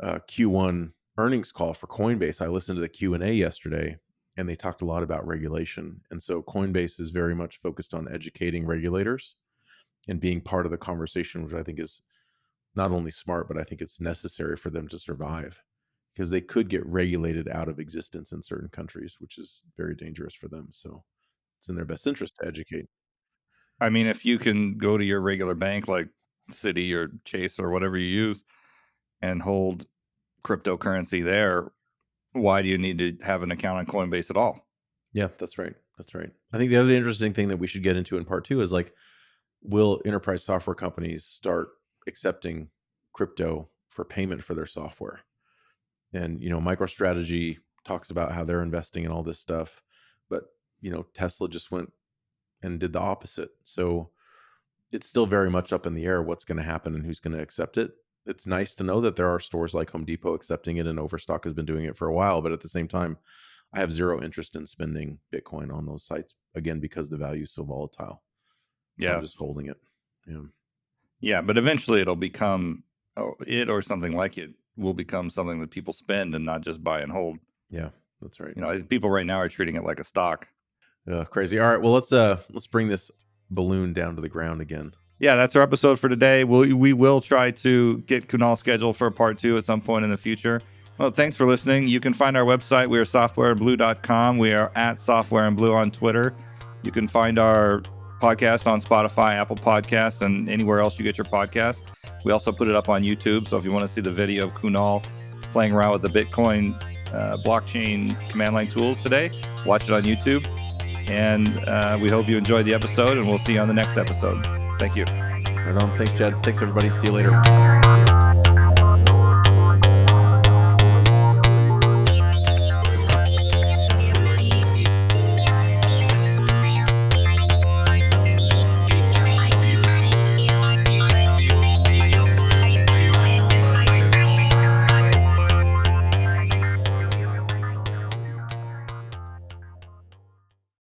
[SPEAKER 3] Q1 earnings call for Coinbase. I listened to the Q&A yesterday, and they talked a lot about regulation. And so Coinbase is very much focused on educating regulators and being part of the conversation, which I think is not only smart, but I think it's necessary for them to survive, because they could get regulated out of existence in certain countries, which is very dangerous for them. So it's in their best interest to educate.
[SPEAKER 2] I mean, if you can go to your regular bank like Citi or Chase or whatever you use and hold cryptocurrency there, why do you need to have an account on Coinbase at all?
[SPEAKER 3] Yeah, that's right. That's right. I think the other interesting thing that we should get into in part 2 is, like, will enterprise software companies start accepting crypto for payment for their software? And, MicroStrategy talks about how they're investing in all this stuff, but, Tesla just went and did the opposite. So it's still very much up in the air what's going to happen and who's going to accept it. It's nice to know that there are stores like Home Depot accepting it, and Overstock has been doing it for a while. But at the same time, I have zero interest in spending Bitcoin on those sites, again, because the value is so volatile. So I'm just holding it.
[SPEAKER 2] Yeah, but eventually it'll become, or something like it will become something that people spend and not just buy and hold.
[SPEAKER 3] Yeah, that's right.
[SPEAKER 2] People right now are treating it like a stock.
[SPEAKER 3] Crazy. All right, well, let's bring this balloon down to the ground again.
[SPEAKER 2] Yeah, that's our episode for today. We will try to get Kunal scheduled for a part 2 at some point in the future. Well, thanks for listening. You can find our website. We are softwareandblue.com. We are at softwareandblue on Twitter. You can find our podcast on Spotify, Apple Podcasts, and anywhere else you get your podcast. We also put it up on YouTube. So if you want to see the video of Kunal playing around with the Bitcoin blockchain command line tools today, watch it on YouTube. And we hope you enjoyed the episode, and we'll see you on the next episode. Thank you.
[SPEAKER 3] Right on. Thanks, Chad. Thanks, everybody. See you later.